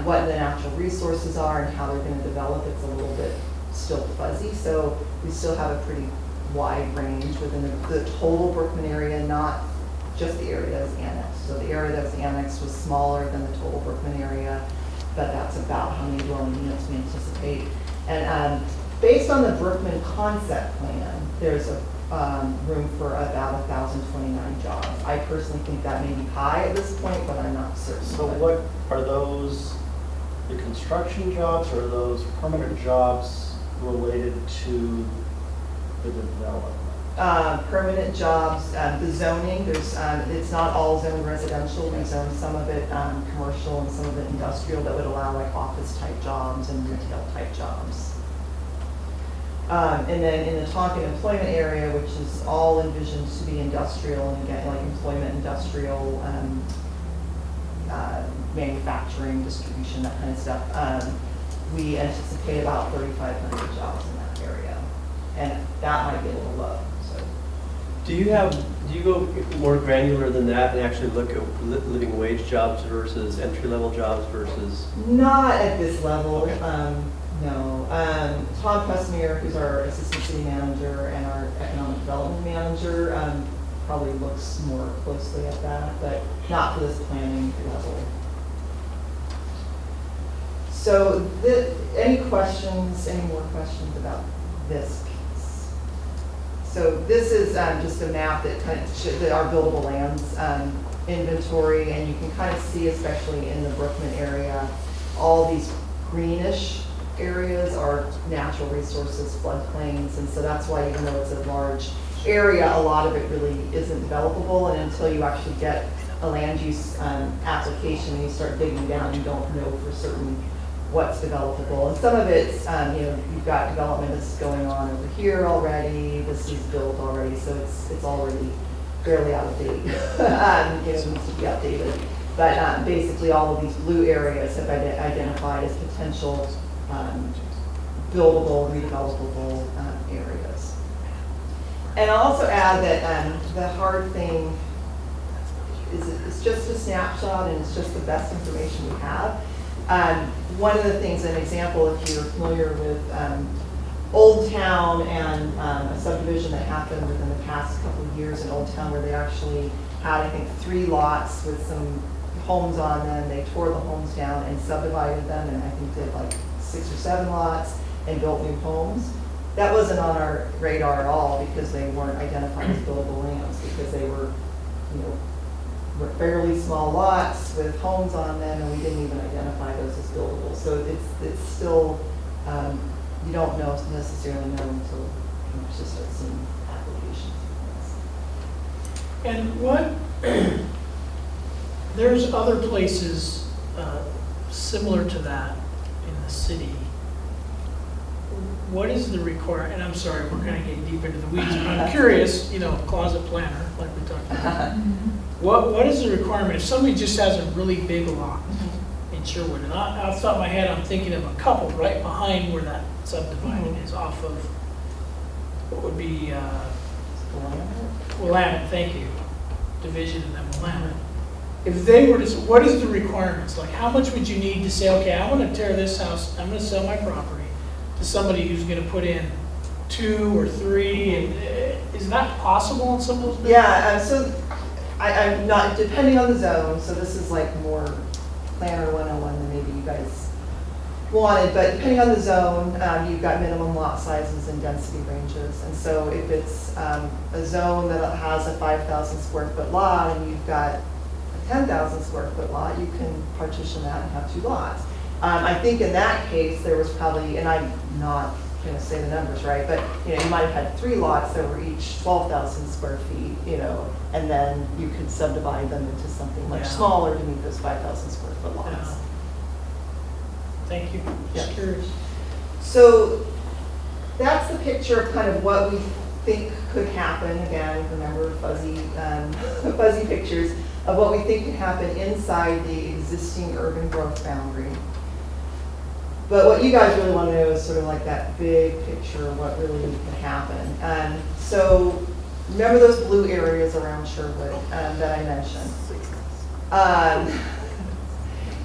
what the natural resources are and how they're going to develop, it's a little bit still fuzzy. So we still have a pretty wide range within the total Brookman area, not just the area that was annexed. So the area that was annexed was smaller than the total Brookman area, but that's about how many dwelling units we anticipate. And based on the Brookman concept plan, there's a room for about 1,029 jobs. I personally think that may be high at this point, but I'm not certain. So what are those, the construction jobs, or are those permanent jobs related to the development? Permanent jobs, the zoning, there's, it's not all zoned residential. We zone some of it commercial and some of it industrial that would allow like office type jobs and retail type jobs. And then in the Tonkin employment area, which is all envisioned to be industrial, and again, like employment, industrial, manufacturing, distribution, that kind of stuff, we anticipate about 3,500 jobs in that area. And that might be a little low, so. Do you go more granular than that and actually look at living wage jobs versus entry-level jobs versus? Not at this level, no. Tom Pesmier, who's our assistant city manager and our economic development manager, probably looks more closely at that, but not for this planning level. So, any more questions about this piece? So this is just a map that kind of shows our buildable lands inventory, and you can kind of see, especially in the Brookman area, all these greenish areas are natural resources, floodplains, and so that's why, even though it's a large area, a lot of it really isn't developable, and until you actually get a land use application and you start digging down, you don't know for certain what's developable. And some of it's, you've got development that's going on over here already, this is built already, so it's already fairly out of date. It needs to be updated. But basically all of these blue areas have been identified as potential buildable, redevelopable areas. And I'll also add that the hard thing is it's just a snapshot and it's just the best information we have. One of the things, an example, if you're familiar with Old Town and a subdivision that happened within the past couple of years in Old Town where they actually had, I think, 3 lots with some homes on them. They tore the homes down and subdivided them, and I think did like 6 or 7 lots and built new homes. That wasn't on our radar at all because they weren't identified as buildable lands, because they were, were fairly small lots with homes on them, and we didn't even identify those as buildable. So it's still, you don't necessarily know until you just start seeing applications. And what, there's other places similar to that in the city. What is the requirement, and I'm sorry, we're kind of getting deep into the weeds, but I'm curious, closet planner, like we talked about. What is the requirement if somebody just has a really big lot in Sherwood? And off the top of my head, I'm thinking of a couple right behind where that subdivided is, off of what would be Willamette, thank you, Division and then Willamette. If they were to, what is the requirements? Like, how much would you need to say, okay, I want to tear this house, I'm going to sell my property to somebody who's going to put in 2 or 3, and is that possible in some of those businesses? Yeah, so I'm not, depending on the zone, so this is like more planner 101 than maybe you guys wanted, but depending on the zone, you've got minimum lot sizes and density ranges. And so if it's a zone that has a 5,000 square foot lot and you've got a 10,000 square foot lot, you can partition that and have 2 lots. I think in that case, there was probably, and I'm not going to say the numbers right, but you might have had 3 lots that were each 12,000 square feet, and then you could subdivide them into something much Yeah. smaller to meet those 5,000 square foot lots. Yeah. Thank you, just Yeah. curious. So that's the picture of kind of what we think could happen. Again, remember fuzzy, fuzzy pictures of what we think could happen inside the existing urban growth boundary. But what you guys really want to know is sort of like that big picture of what really could happen. So remember those blue areas around Sherwood that I mentioned?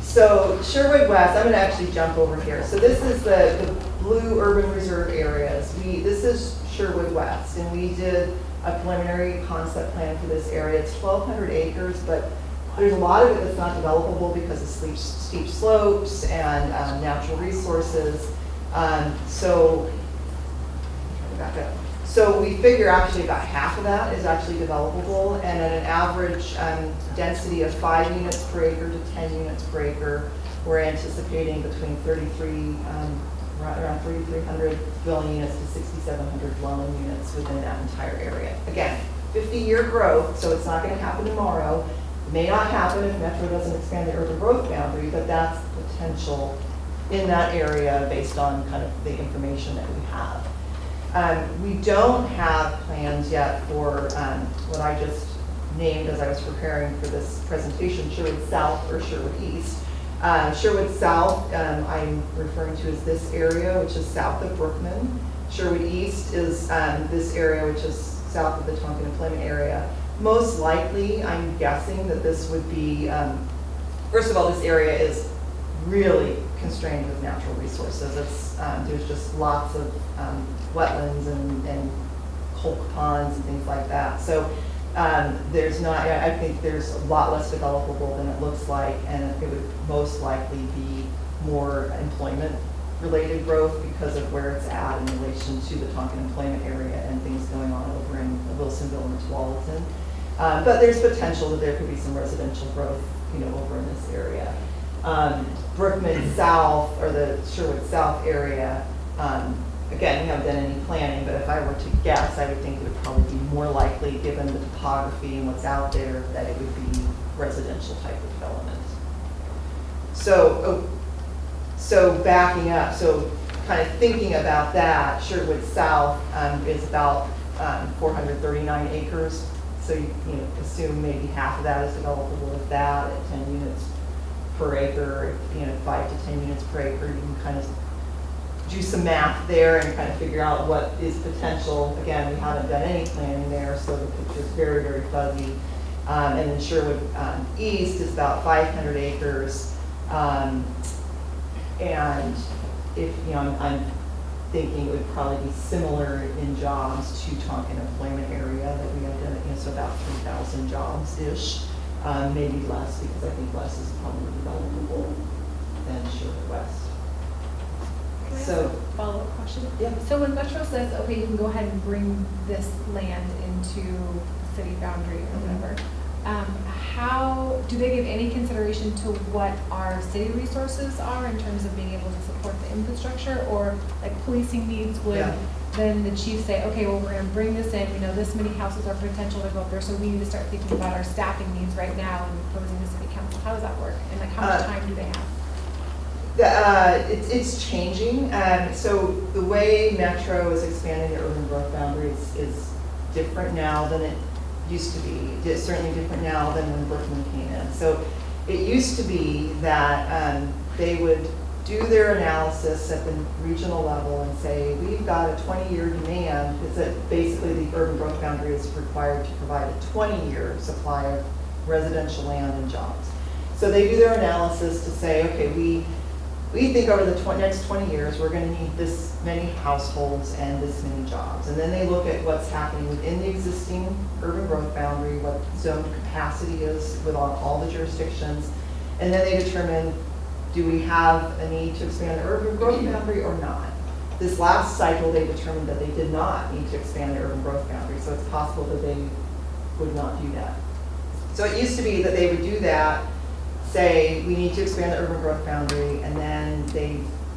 So Sherwood West, I'm going to actually jump over here. So this is the blue urban reserve areas. This is Sherwood West, and we did a preliminary concept plan for this area. It's 1,200 acres, but there's a lot of it that's not developable because of steep slopes and natural resources. So we figure actually about half of that is actually developable, and at an average density of 5 units per acre to 10 units per acre, we're anticipating between around 3,300 dwelling units to 6,700 dwelling units within that entire area. Again, 50-year growth, so it's not going to happen tomorrow. It may not happen if Metro doesn't expand the urban growth boundary, but that's potential in that area based on kind of the information that we have. We don't have plans yet for what I just named as I was preparing for this presentation, Sherwood South or Sherwood East. Sherwood South, I'm referring to as this area, which is south of Brookman. Sherwood East is this area, which is south of the Tonkin employment area. Most likely, I'm guessing that this would be, first of all, this area is really constrained with natural resources. There's just lots of wetlands and colk ponds and things like that. So I think there's a lot less developable than it looks like, and it would most likely be more employment-related growth because of where it's at in relation to the Tonkin employment area and things going on over in Wilsonville and Tualatin. But there's potential that there could be some residential growth, over in this area. Brookman South, or the Sherwood South area, again, we haven't done any planning, but if I were to guess, I would think it would probably be more likely, given the topography and what's out there, that it would be residential type of development. So backing up, so kind of thinking about that, Sherwood South is about 439 acres. So you assume maybe half of that is developable with that at 10 units per acre, 5 to 10 units per acre. You can kind of do some math there and kind of figure out what is potential. Again, we haven't done any planning there, so the picture is very, very fuzzy. And then Sherwood East is about 500 acres. And if, I'm thinking it would probably be similar in jobs to Tonkin employment area that we have done, so about 3,000 jobs-ish. Maybe less, because I think less is probably developable than Sherwood West. Can I ask So- a follow-up question? Yeah. So when Metro says, okay, you can go ahead and bring this land into city boundary or whatever, how, do they give any consideration to what our city resources are in terms of being able to support the infrastructure, or like policing needs would Yeah. then the chief say, okay, well, we're gonna bring this in, this many houses are potential to go up there, so we need to start thinking about our staffing needs right now and proposing to city council. How does that work? And like, how much time do they have? It's changing. So the way Metro is expanding the urban growth boundaries is different now than it used to be. It's certainly different now than when Brookman came in. So it used to be that they would do their analysis at the regional level and say, we've got a 20-year demand. It's that basically the urban growth boundary is required to provide a 20-year supply of residential land and jobs. So they do their analysis to say, okay, we think over the next 20 years, we're going to need this many households and this many jobs. And then they look at what's happening within the existing urban growth boundary, what zoned capacity is with all the jurisdictions, and then they determine, do we have a need to expand the urban growth boundary or not? This last cycle, they determined that they did not need to expand the urban growth boundary, so it's possible that they would not do that. So it used to be that they would do that, say, we need to expand the urban growth boundary, and then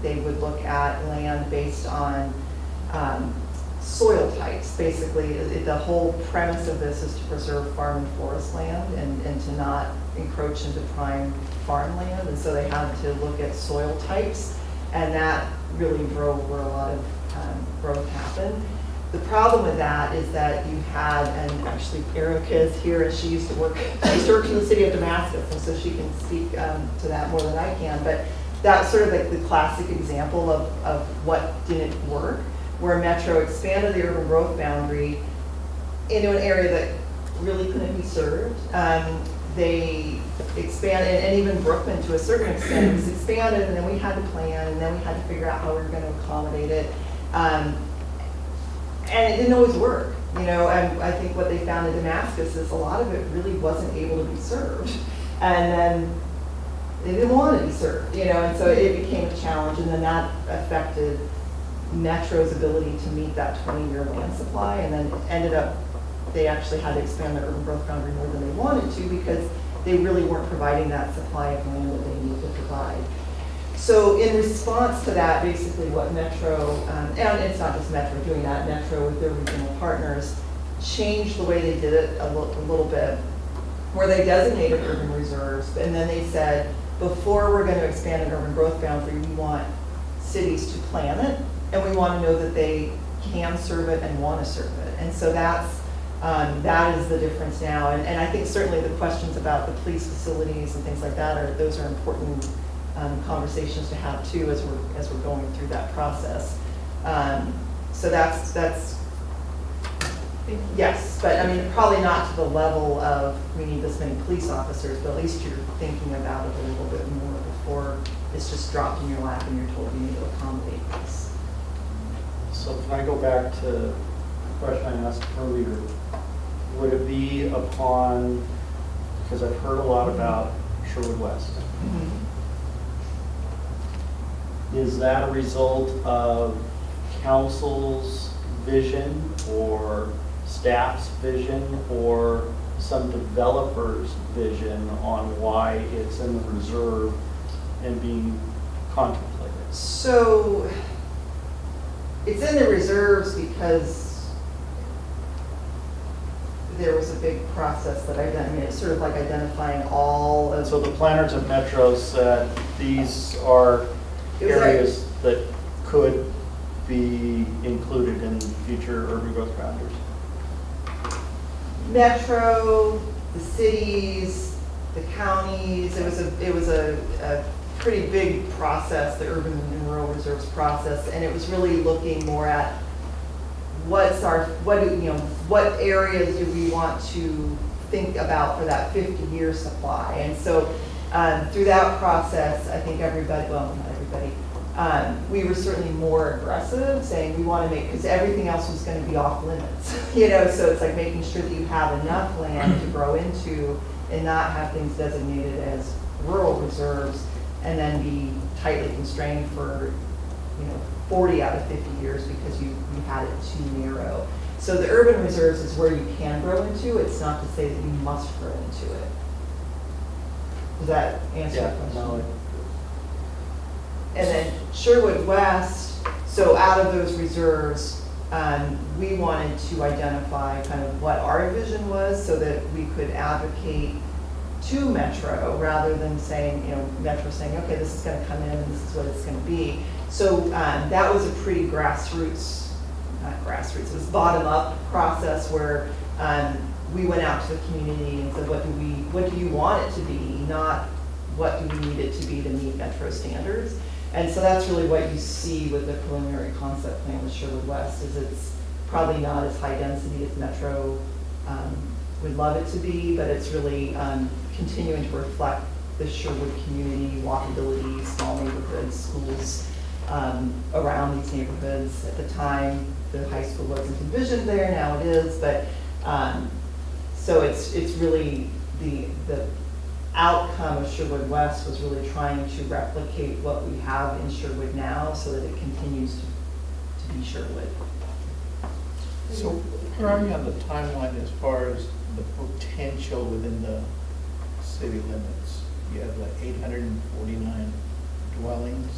they would look at land based on soil types. Basically, the whole premise of this is to preserve farm and forest land and to not encroach into prime farmland. And so they had to look at soil types, and that really drove where a lot of growth happened. The problem with that is that you had, and actually Erica is here, and she used to work in the city of Damascus, and so she can speak to that more than I can. But that's sort of like the classic example of what didn't work, where Metro expanded the urban growth boundary into an area that really couldn't be served. They expanded, and even Brookman to a certain extent was expanded, and then we had to plan, and then we had to figure out how we were going to accommodate it. And it didn't always work, you know, and I think what they found in Damascus is a lot of it really wasn't able to be served. And then they didn't want to be served, you know, and so it became a challenge, and then that affected Metro's ability to meet that 20-year land supply, and then ended up, they actually had to expand their urban growth boundary more than they wanted to because they really weren't providing that supply of land that they needed to provide. So in response to that, basically what Metro, and it's not just Metro doing that, Metro with their regional partners changed the way they did it a little bit, where they designated urban reserves, and then they said, before we're going to expand an urban growth boundary, we want cities to plan it, and we want to know that they can serve it and want to serve it. And so that is the difference now. And I think certainly the questions about the police facilities and things like that those are important conversations to have too as we're going through that process. So that's yes, but I mean probably not to the level of we need this many police officers, but at least you're thinking about it a little bit more before it's just dropped in your lap and you're told you need to accommodate this. So can I go back to the question I asked earlier? Would it be upon, because I've heard a lot about Sherwood West. Mm-hmm. Is that a result of council's vision or staff's vision or some developer's vision on why it's in the reserve and being contemplated? So it's in the reserves because there was a big process that I mean, it's sort of like identifying all of. And so the planners of Metro said these are areas that could be included in future urban growth boundaries. Metro, the cities, the counties, it was a pretty big process, the urban and rural reserves process, and it was really looking more at what areas do we want to think about for that 50-year supply. And so through that process, I think everybody, well, not everybody, we were certainly more aggressive, saying we want to make, because everything else was going to be off limits, you know, so it's like making sure that you have enough land to grow into and not have things designated as rural reserves and then be tightly constrained for, 40 out of 50 years because you had it too narrow. So the urban reserves is where you can grow into. It's not to say that you must grow into it. Does that answer your question? No, And then Sherwood West, so out of those reserves, we wanted to identify kind of what our vision was so that we could advocate to Metro rather than saying, Metro saying, okay, this is going to come in and this is what it's going to be. So that was a pretty grassroots, it was bottom-up process where we went out to the community and said, what do you want it to be, not what do we need it to be to meet Metro standards. And so that's really what you see with the preliminary concept plan with Sherwood West, is it's probably not as high density as Metro would love it to be, but it's really continuing to reflect the Sherwood community, walkability, small neighborhoods, schools around these neighborhoods. At the time, the high school wasn't envisioned there, now it is, but, so it's really the outcome of Sherwood West was really trying to replicate what we have in Sherwood now so that it continues to be Sherwood. So where are you on the timeline as far as the potential within the city limits? You have like 849 dwellings.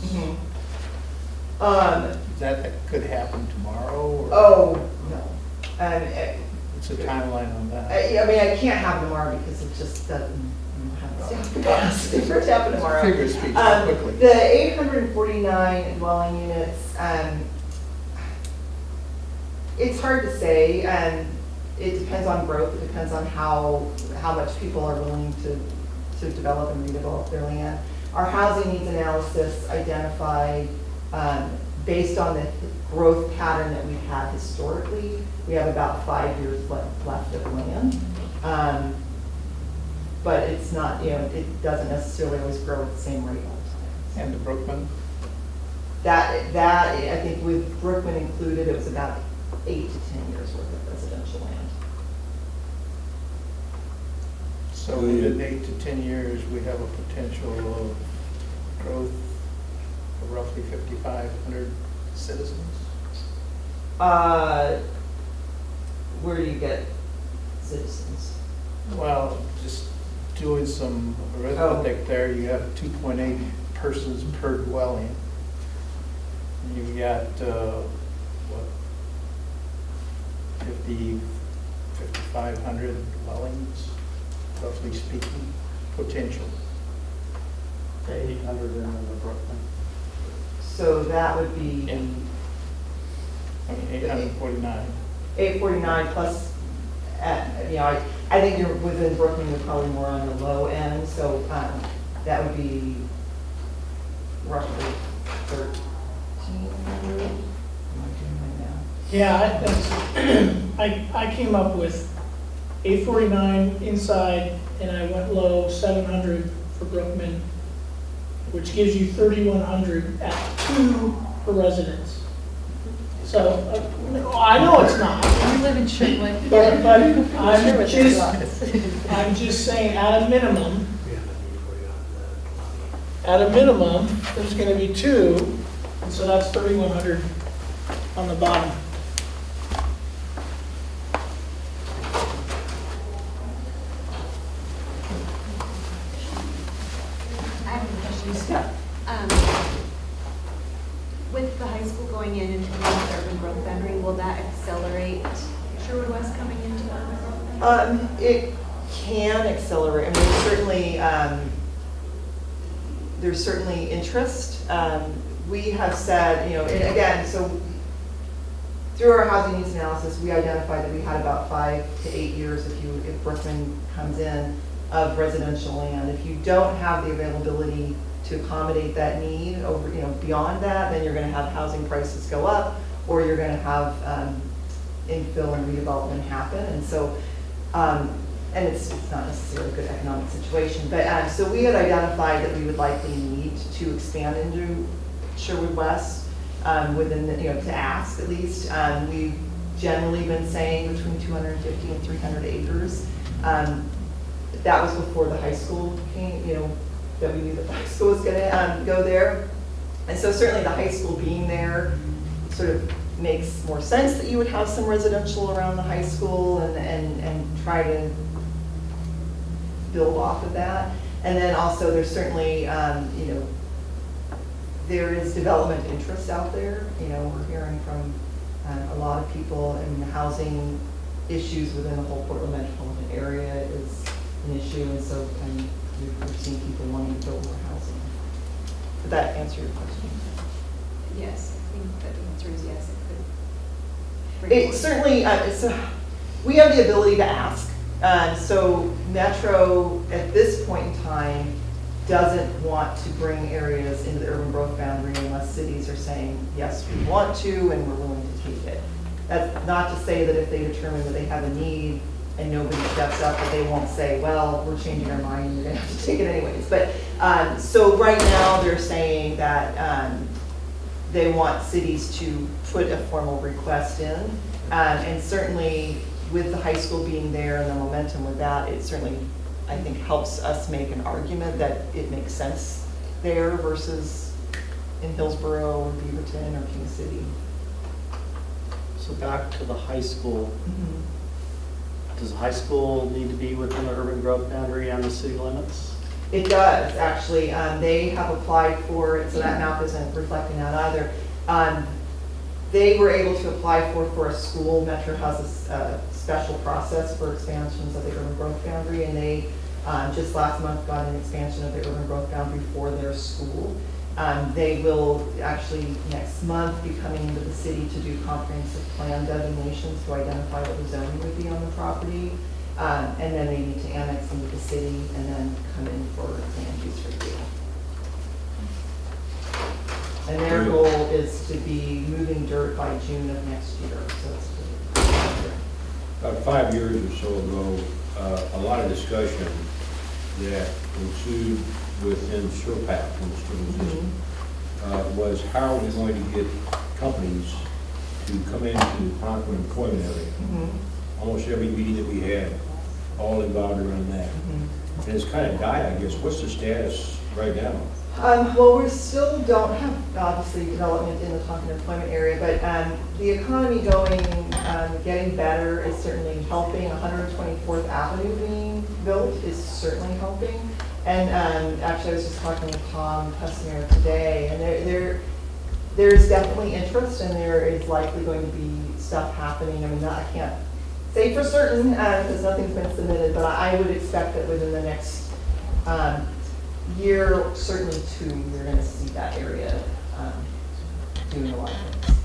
That could happen tomorrow, or? Oh, no. What's the timeline on that? I mean, I can't have tomorrow because it just doesn't have the staff capacity for it to happen tomorrow. Figure speech, how quickly? The 849 dwelling units, it's hard to say, and it depends on growth, it depends on how much people are willing to develop and redevelop their land. Our housing needs analysis identified, based on the growth pattern that we've had historically, we have about 5 years left of land. But it's not, it doesn't necessarily always grow at the same rate all the time. And the Brookman? That, I think with Brookman included, it was about 8 to 10 years worth of residential land. So within 8 to 10 years, we have a potential of growth of roughly 5,500 citizens? Where do you get citizens? Well, just doing some arithmetic there, you have 2.8 persons per dwelling. You've got, 5,500 dwellings, roughly speaking, potential. 800 in the Brooklyn. So that would be In, 849. 849 plus, I think you're within Brooklyn, you're probably more on the low end, so that would be roughly 1,300. Am I doing my math? Yeah, I came up with 849 inside, and I went low, 700 for Brookman, which gives you 3,100 at 2 per residence. So, I know it's not, We live in Sherwood. but I'm just saying, at a minimum, there's gonna be 2, and so that's 3,100 on the bottom. I have a question. With the high school going in and the urban growth boundary, will that accelerate Sherwood West coming into the urban growth boundary? It can accelerate. I mean, there's certainly interest. We have said, and again, so through our housing needs analysis, we identified that we had about 5 to 8 years if Brookman comes in of residential land. If you don't have the availability to accommodate that need over, beyond that, then you're going to have housing prices go up, or you're going to have infill and redevelopment happen. And so, and it's not necessarily a good economic situation, but so we had identified that we would likely need to expand into Sherwood West within the, to ask at least. We've generally been saying between 250 and 300 acres. That was before the high school came, that we knew that the high school was going to go there. And so certainly the high school being there sort of makes more sense that you would have some residential around the high school and try to build off of that. And then also there's certainly, there is development interest out there. We're hearing from a lot of people, and the housing issues within the whole Portland metropolitan area is an issue. And so we've seen people wanting to build more housing. Did that answer your question? Yes, I think that the answer is yes, it could. It certainly, we have the ability to ask. So Metro, at this point in time, doesn't want to bring areas into the urban growth boundary unless cities are saying, yes, we want to, and we're willing to take it. That's not to say that if they determine that they have a need and nobody steps up, but they won't say, well, we're changing our mind, you're gonna have to take it anyways. But, so right now, they're saying that they want cities to put a formal request in. And certainly, with the high school being there and the momentum with that, it certainly, I think, helps us make an argument that it makes sense there versus in Hillsborough or Beaverton or King City. So back to the high school. Does the high school need to be within the urban growth boundary and the city limits? It does, actually. They have applied for it, so that map isn't reflecting that either. They were able to apply for a school. Metro has a special process for expansions of the urban growth boundary, and they just last month got an expansion of the urban growth boundary for their school. They will actually next month be coming into the city to do comprehensive plan designations to identify what the zoning would be on the property. And then they need to annex into the city and then come in for land use review. And their goal is to be moving dirt by June of next year, so it's pretty. About 5 years or so ago, a lot of discussion that ensued within SurePath, when it still existed, was how are we going to get companies to come into the Concord employment area? Almost every meeting that we had, all involved around that. And it's kind of died, I guess. What's the status right now? Well, we still don't have, obviously, development in the Concord employment area, but the economy getting better is certainly helping. 124th Avenue being built is certainly helping. And actually, I was just talking with Tom Pessner today, and there's definitely interest, and there is likely going to be stuff happening. I mean, I can't say for certain, because nothing's been submitted, but I would expect that within the next year, certainly 2, you're going to see that area doing a lot of things.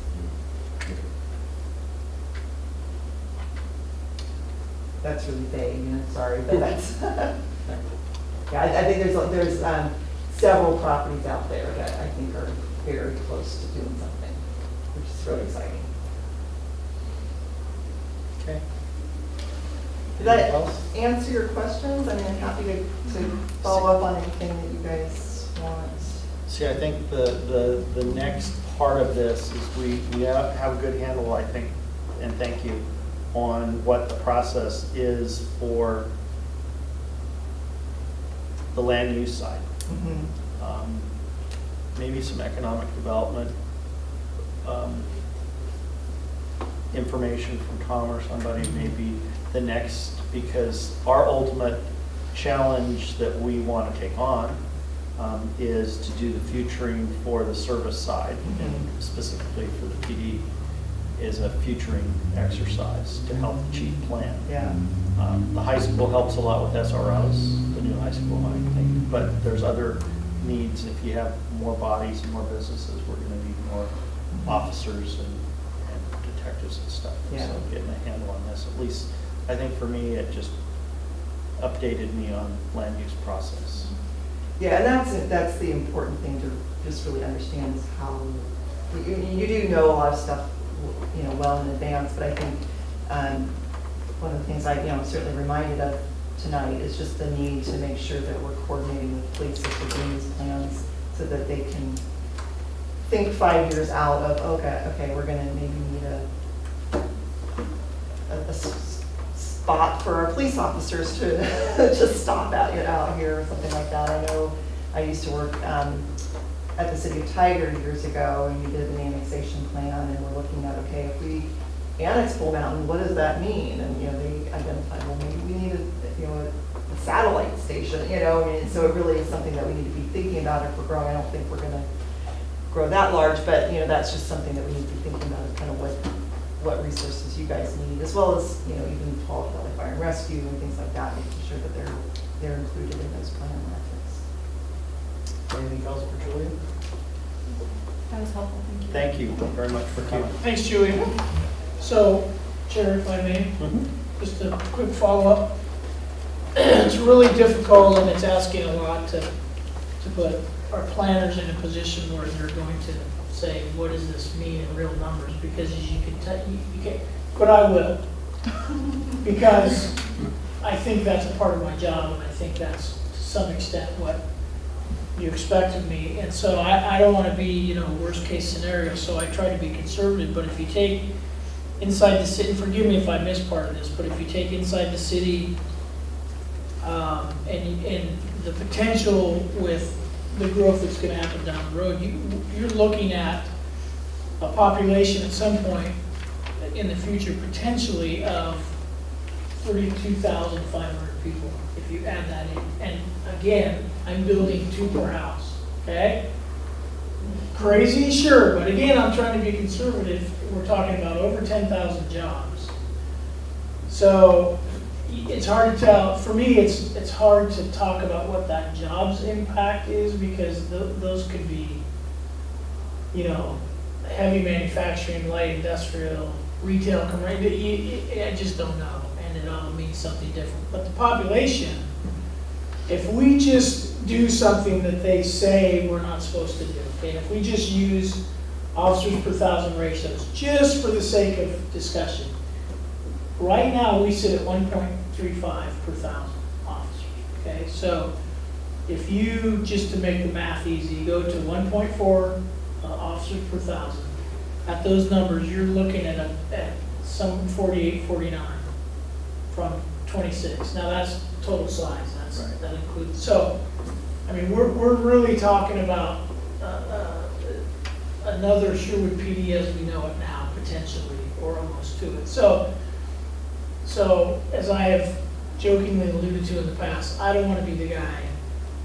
That's really vague, sorry, but that's, yeah, I think there's several properties out there that I think are very close to doing something, which is really exciting. Okay. Did that answer your questions? I mean, I'm happy to follow up on anything that you guys want. See, I think the next part of this is we have a good handle, I think, and thank you, on what the process is for the land use side. Maybe some economic development information from Tom or somebody, maybe the next, because our ultimate challenge that we want to take on is to do the futuring for the service side, and specifically for the PD is a futuring exercise to help the chief plan. Yeah. The high school helps a lot with SROs, the new high school, I think, but there's other needs. If you have more bodies and more businesses, we're going to need more officers and detectives and stuff. Yeah. So getting a handle on this, at least, I think for me, it just updated me on land use process. Yeah, and that's the important thing to just really understand is how, you do know a lot of stuff, well in advance, but I think one of the things I'm certainly reminded of tonight is just the need to make sure that we're coordinating with police as we're doing these plans so that they can think 5 years out of, okay, we're gonna maybe need a spot for our police officers to just stop out here or something like that. I know I used to work at the city of Tiger years ago, and we did an annexation plan, and we're looking at, okay, if we annex Bull Mountain, what does that mean? And, they identified, well, maybe we need a satellite station, so it really is something that we need to be thinking about if we're growing. I don't think we're gonna grow that large, but, that's just something that we need to be thinking about, is kind of what resources you guys need, as well as, even Paul Valley Fire and Rescue and things like that, making sure that they're included in those plan metrics. Anything else for Julia? That was helpful, thank you. Thank you very much for coming. Thanks, Julie. So, Chair, if I may, just a quick follow-up. It's really difficult and it's asking a lot to put our planners in a position where they're going to say, what does this mean in real numbers? Because as you can tell, you can't, but I will. Because I think that's a part of my job, and I think that's to some extent what you expect of me. And so I don't want to be, worst case scenario, so I try to be conservative. But if you take inside the city, forgive me if I missed part of this, but if you take inside the city, and the potential with the growth that's going to happen down the road, you're looking at a population at some point in the future potentially of 32,500 people, if you add that in. And again, I'm building 2 per house, okay? Crazy, sure, but again, I'm trying to be conservative. We're talking about over 10,000 jobs. So it's hard to tell. For me, it's hard to talk about what that jobs impact is, because those could be, heavy manufacturing, light industrial, retail, commercial. I just don't know, and it all means something different. But the population, if we just do something that they say we're not supposed to do, okay, if we just use officers per 1,000 ratios, just for the sake of discussion, right now we sit at 1.35 per 1,000 officers, okay? So if you, just to make the math easy, you go to 1.4 officers per 1,000, at those numbers, you're looking at some 48, 49 from 26. Now that's total size, that includes, so, I mean, we're really talking about another Sherwood PD as we know it now, potentially, or almost to it. So as I have jokingly alluded to in the past, I don't want to be the guy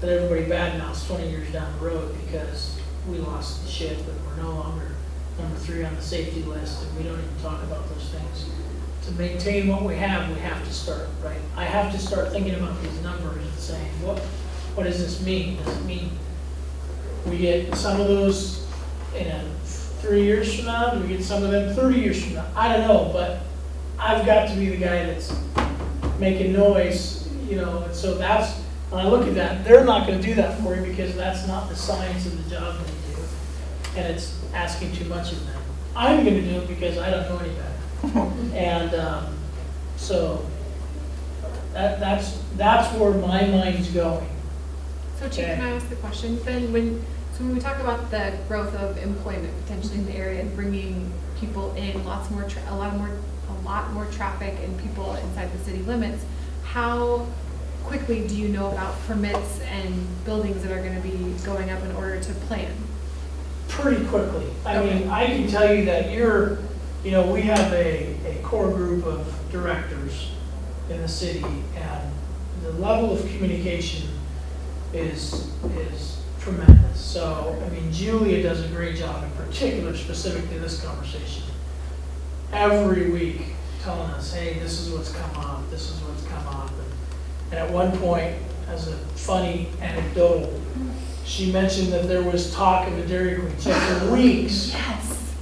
that everybody badmouths 20 years down the road because we lost the ship and we're no longer number 3 on the safety list, and we don't even talk about those things. To maintain what we have to start, right? I have to start thinking about these numbers and saying, what does this mean? Does it mean we get some of those in 3 years from now? Do we get some of them 30 years from now? I don't know, but I've got to be the guy that's making noise, and so that's, when I look at that, they're not going to do that for you because that's not the science of the job they do, and it's asking too much of them. I'm going to do it because I don't know any better. And so that's where my mind's going. So Chief, can I ask the question then? When we talk about the growth of employment potentially in the area and bringing people in, a lot more traffic and people inside the city limits, how quickly do you know about permits and buildings that are going to be going up in order to plan? Pretty quickly. I mean, I can tell you that we have a core group of directors in the city, and the level of communication is tremendous. So, I mean, Julia does a great job, in particular, specific to this conversation. Every week telling us, hey, this is what's come up, this is what's come up. And at one point, as a funny anecdotal, she mentioned that there was talk of a Dairy Queen. So for weeks. Yes.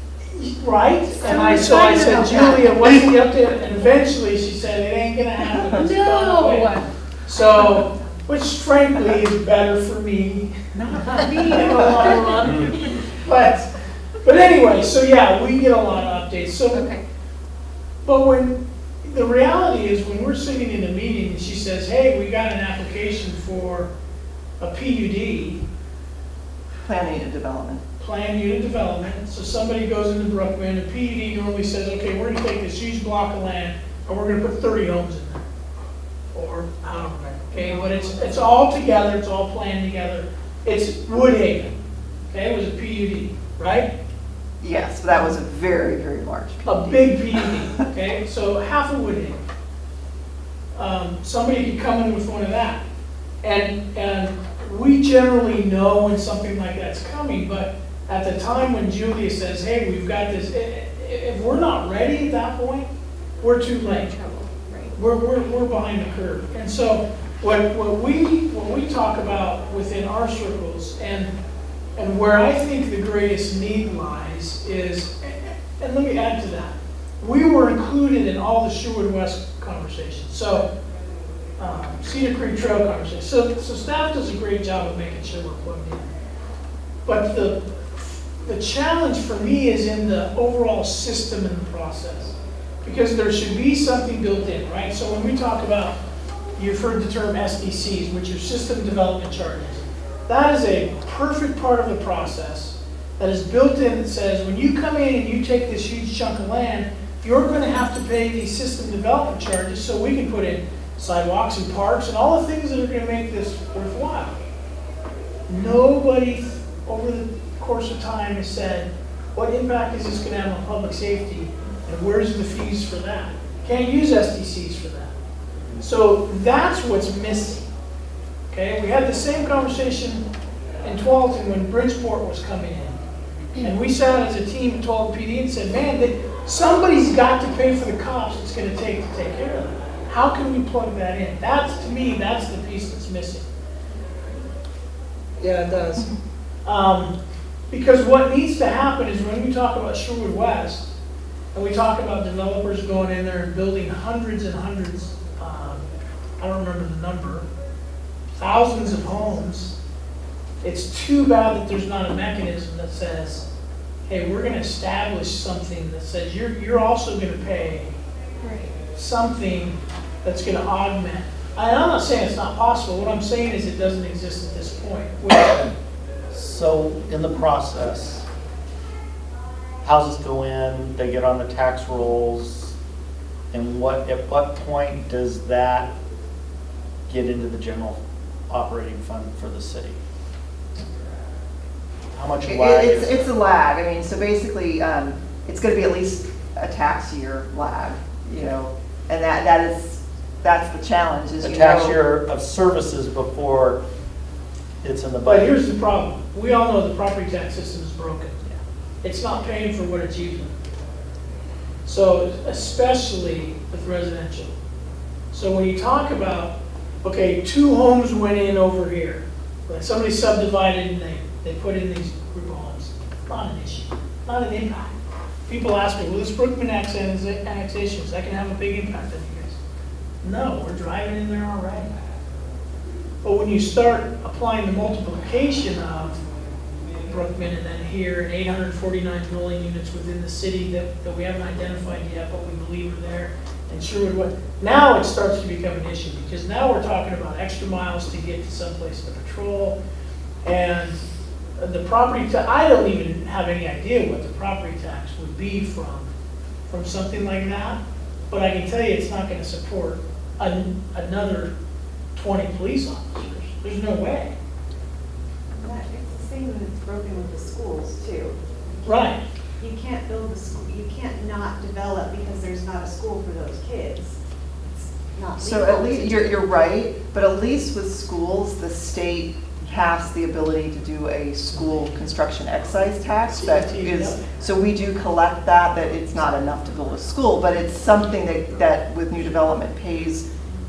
Right? And I said, Julia, what's the update? And eventually she said, it ain't gonna happen. It's gone away. So, which frankly is better for me. Not for me in the long run. But anyway, so yeah, we get a lot of updates. So, but when the reality is when we're sitting in a meeting and she says, hey, we got an application for a PUD. Plan unit development. Plan unit development. So somebody goes into Brookman, and PUD normally says, okay, we're gonna take this huge block of land and we're gonna put 30 homes in there. Or however many, okay? But it's all together, it's all planned together. It's Woodhaven, okay? It was a PUD, right? Yes, but that was a very, very large PUD. A big PUD, okay? So half of Woodhaven. Somebody could come in with one of that. And we generally know when something like that's coming, but at the time when Julia says, hey, we've got this, if we're not ready at that point, we're too late. We're behind the curve. And so what we talk about within our circles and where I think the greatest need lies is, and let me add to that, we were included in all the Sherwood West conversations. So Cedar Creek Trail conversation. So staff does a great job of making sure we're plugged in. But the challenge for me is in the overall system and the process. Because there should be something built in, right? So when we talk about, you've heard the term SDCs, which are system development charges. That is a perfect part of the process that is built in that says, when you come in and you take this huge chunk of land, you're gonna have to pay these system development charges so we can put in sidewalks and parks and all the things that are gonna make this worthwhile. Nobody over the course of time has said, what impact is this gonna have on public safety? And where's the fees for that? Can't use SDCs for that. So that's what's missing. Okay, we had the same conversation in Tualatin when Bridgeport was coming in. And we sat as a team at Tualatin PD and said, man, somebody's got to pay for the costs it's gonna take to take care of that. How can we plug that in? That's, to me, that's the piece that's missing. Yeah, it does. Because what needs to happen is when we talk about Sherwood West, and we talk about developers going in there and building hundreds and hundreds, I don't remember the number, thousands of homes, it's too bad that there's not a mechanism that says, hey, we're gonna establish something that says you're also gonna pay something that's gonna augment. I'm not saying it's not possible, what I'm saying is it doesn't exist at this point. So in the process, houses go in, they get on the tax rolls, and at what point does that get into the general operating fund for the city? How much lag is It's a lag. I mean, so basically, it's going to be at least a tax year lag, you know, and that's the challenge. Is a you tax know- year of services before it's in the But budget? here's the problem. We all know the property tax system is broken. It's not paying for what it's using. So especially with residential. So when you talk about, okay, 2 homes went in over here, like somebody subdivided and they put in these group of homes, not an issue, not an impact. People ask me, well, this Brookman annexation, is that going to have a big impact on you guys? No, we're driving in there already. But when you start applying the multiplication of Brookman and then here, and 849 dwelling units within the city that we haven't identified yet, but we believe are there, and Sherwood, now it starts to become an issue, because now we're talking about extra miles to get to someplace to patrol, and the property tax, I don't even have any idea what the property tax would be from something like that, but I can tell you it's not gonna support another 20 police officers. There's no way. It's the same when it's broken with the schools too. Right. You can't build a school, you can't not develop because there's not a school for those kids. It's not So legal at least, to- you're right, but at least with schools, the state has the ability to do a school construction excise tax that is, so we do collect that it's not enough to build a school, but it's something that with new development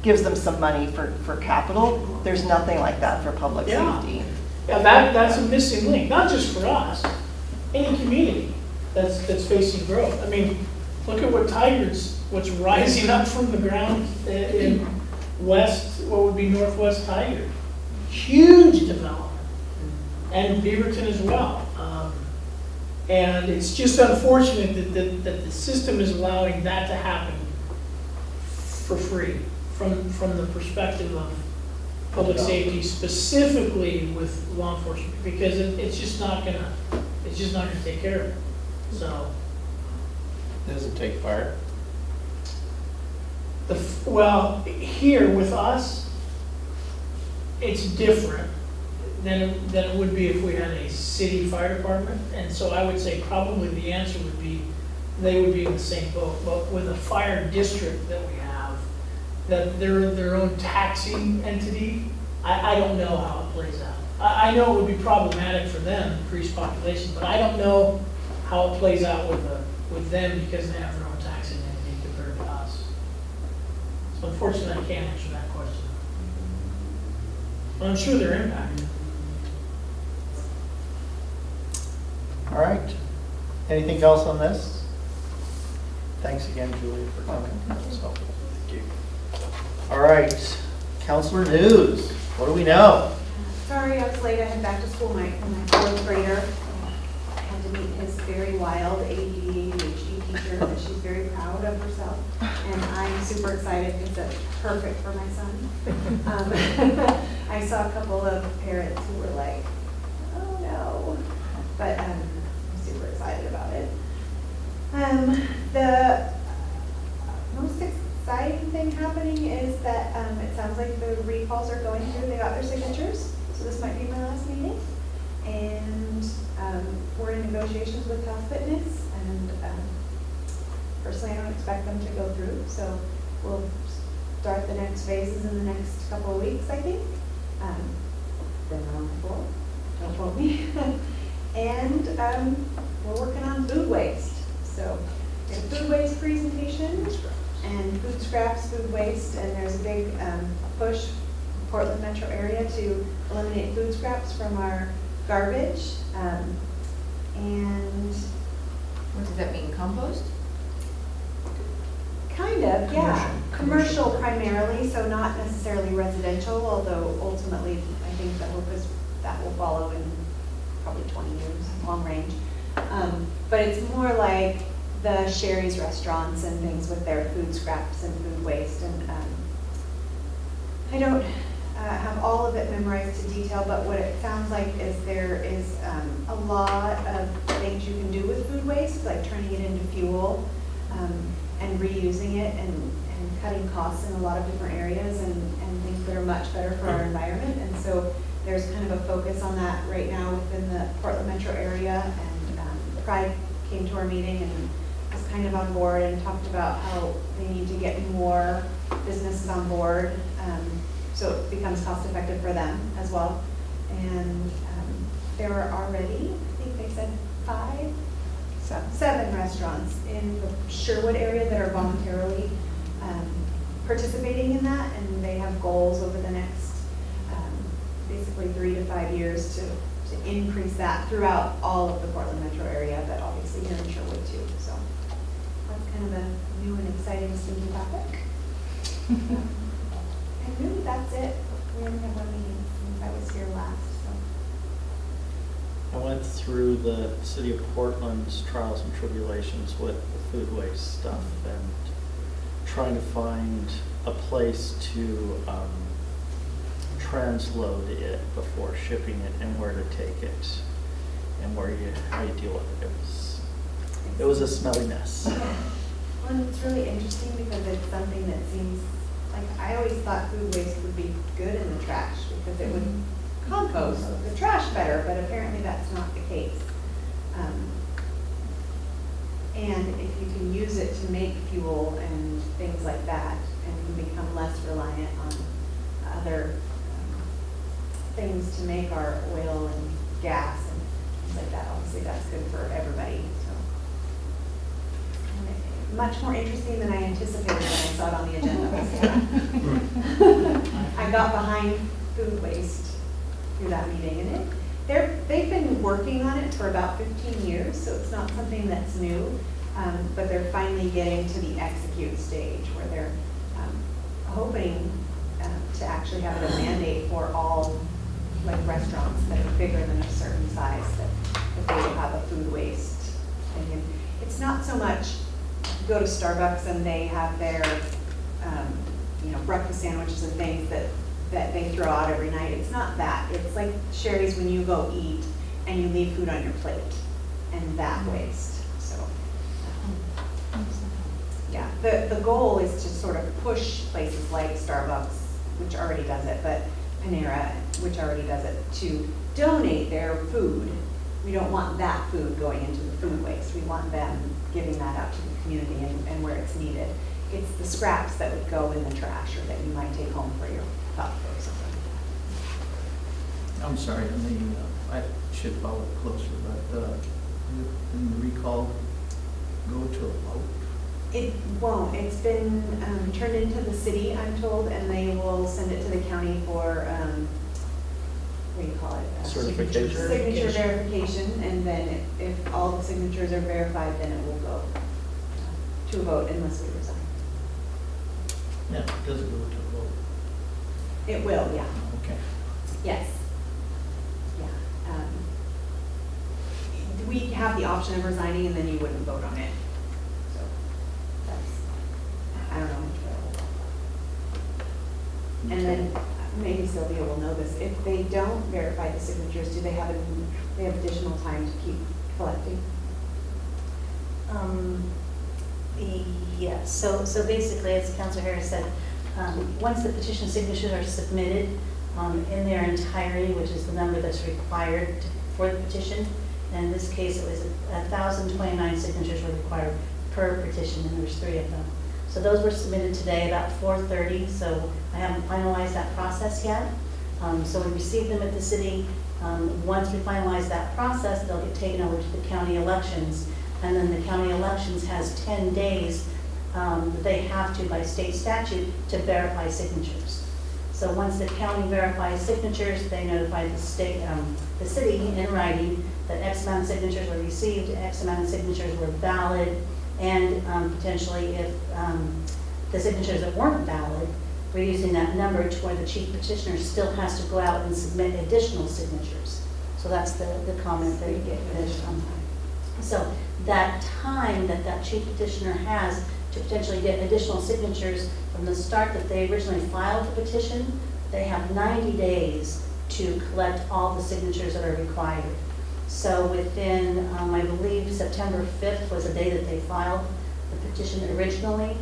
gives them some money for capital. There's nothing like that for public Yeah. safety. Yeah, that's a missing link, not just for us, any community that's facing growth. I mean, look at what's rising up from the ground in what would be Northwest Tigard. Huge development, and Beaverton as well. And it's just unfortunate that the system is allowing that to happen for free from the perspective of public safety, specifically with law enforcement, because it's just not gonna take care of it. So, Does it take fire? well, here with us, it's different than it would be if we had a city fire department. And so I would say probably the answer would be, they would be in the same boat. But with a fire district that we have, that they're their own taxing entity, I don't know how it plays out. I know it would be problematic for them, increased population, but I don't know how it plays out with them because they have their own taxing entity compared to us. So unfortunately, I can't answer that question. But I'm sure they're impacted. All right. Anything else on this? Thanks again, Julie, for coming. So, thank you. All right, Counselor News. What do we know? Sorry, I was late, I had back to school, my 4th grader had to meet his very wild ADD, ADHD teacher, but she's very proud of herself. And I'm super excited because that's perfect for my son. I saw a couple of parents who were like, oh no, but I'm super excited about it. The most exciting thing happening is that it sounds like the recalls are going through, they got their signatures, so this might be my last meeting. And we're in negotiations with Health Fitness, and personally I don't expect them to go through, so we'll start the next phases in the next couple of weeks, I think. Been wrong before, don't quote me. And we're working on food waste. So we have a food waste presentation and food scraps, food waste, and there's a big push in Portland metro area to eliminate food scraps from our garbage. And What does that mean, compost? kind of, yeah. Commercial primarily, so not necessarily residential, although ultimately I think the hope is that will follow in probably 20 years, long range. But it's more like the Sherry's restaurants and things with their food scraps and food waste. And I don't have all of it memorized to detail, but what it sounds like is there is a lot of things you can do with food waste, like turning it into fuel and reusing it and cutting costs in a lot of different areas and things that are much better for our environment. And so there's kind of a focus on that right now within the Portland metro area. And Pride came to our meeting and was kind of on board and talked about how they need to get more businesses on board so it becomes cost effective for them as well. And there are already, I think they said 7 restaurants in the Sherwood area that are voluntarily participating in that, and they have goals over the next basically 3 to 5 years to increase that throughout all of the Portland metro area, but obviously here in Sherwood too. So that's kind of a new and exciting stinky topic. And really that's it. We only have one meeting since I was here last, so. I went through the city of Portland's trials and tribulations with the food waste stuff and trying to find a place to transload it before shipping it and where to take it and how you deal with it. It was a smelly mess. Well, and it's really interesting because it's something that seems, like, I always thought food waste would be good in the trash because it would compost the trash better, but apparently that's not the case. And if you can use it to make fuel and things like that, and you become less reliant on other things to make our oil and gas and things like that, obviously that's good for everybody. So, much more interesting than I anticipated when I saw it on the agenda. I got behind food waste through that meeting, and they've been working on it for about 15 years, so it's not something that's new, but they're finally getting to the execute stage where they're hoping to actually have it a mandate for all like restaurants that are bigger than a certain size that they will have a food waste thing. And it's not so much you go to Starbucks and they have their breakfast sandwiches and things that they throw out every night. It's not that. It's like Sherry's when you go eat and you leave food on your plate and that waste. So yeah, the goal is to sort of push places like Starbucks, which already does it, but Panera, which already does it, to donate their food. We don't want that food going into the food waste. We want them giving that out to the community and where it's needed. It's the scraps that would go in the trash or that you might take home for your pup or something. I'm sorry, I should follow it closer, but didn't the recall go to a vote? It won't. It's been turned into the city, I'm told, and they will send it to the county for, what do you call it? Certification. Signature verification, and then if all the signatures are verified, then it will go to a vote unless we resign. Yeah, it doesn't go to a vote. It will, yeah. Okay. Yes. Yeah. We have the option of resigning and then you wouldn't vote on it. So that's, I don't know much about it. And then maybe Sylvia will know this, if they don't verify the signatures, do they have additional time to keep collecting? Yes, so basically, as Councilor Harris said, once the petition signatures are submitted in their entirety, which is the number that's required for the petition, and in this case, it was 1,029 signatures were required per petition, and there's 3 of them. So those were submitted today about 4:30, so I haven't finalized that process yet. So we received them at the city. Once we finalize that process, they'll get taken over to the county elections. And then the county elections has 10 days that they have to, by state statute, to verify signatures. So once the county verifies signatures, they notify the state, the city in writing that X amount of signatures were received, X amount of signatures were valid, and potentially if the signatures that weren't valid, we're using that number to where the chief petitioner still has to go out and submit additional signatures. So that's the comment that you get additional time. So that time that that chief petitioner has to potentially get additional signatures from the start that they originally filed the petition, they have 90 days to collect all the signatures that are required. So within, I believe September 5th was the day that they filed the petition originally.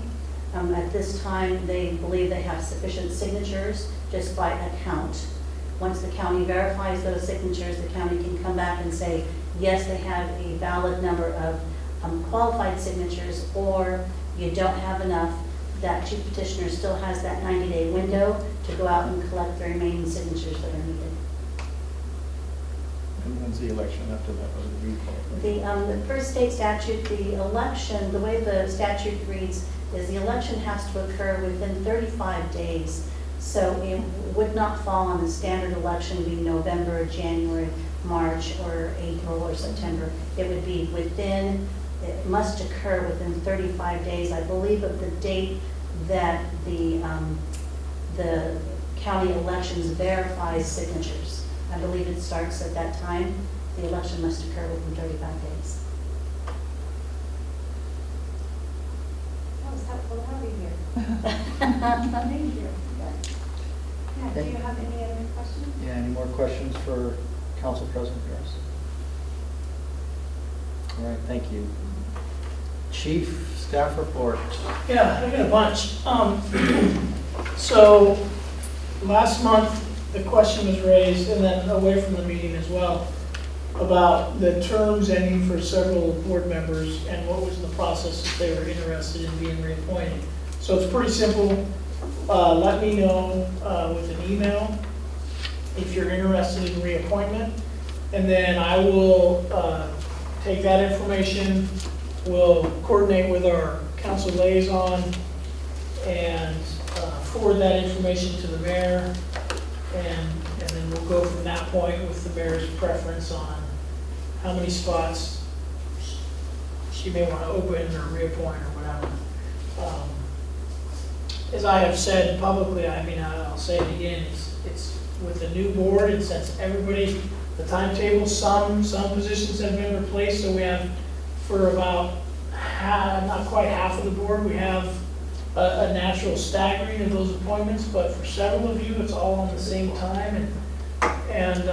At this time, they believe they have sufficient signatures just by account. Once the county verifies those signatures, the county can come back and say, yes, they have a valid number of qualified signatures, or you don't have enough. That chief petitioner still has that 90-day window to go out and collect the remaining signatures that are needed. And when's the election after that, or the recall? The first state statute, the election, the way the statute reads is the election has to occur within 35 days. So it would not fall on the standard election being November, January, March, or April, or September. It would be within, it must occur within 35 days, I believe, of the date that the county elections verifies signatures. I believe it starts at that time. The election must occur within 35 days. That was helpful to have you here. Thank you. Yeah, do you have any other questions? Yeah, any more questions for Council President Harris? All right, thank you. Chief, staff report. Yeah, I got a bunch. So last month, the question was raised, and then away from the meeting as well, about the terms ending for several board members and what was the process if they were interested in being reappointed. So it's pretty simple. Let me know with an email if you're interested in reappointment, and then I will take that information, we'll coordinate with our council liaison and forward that information to the mayor, and then we'll go from that point with the mayor's preference on how many spots she may want to open or reappoint or whatever. As I have said publicly, I mean, I'll say it again, it's with the new board, and since everybody, the timetable, some positions have been replaced, so we have, for about not quite half of the board, we have a natural staggering of those appointments, but for several of you, it's all on the same time, and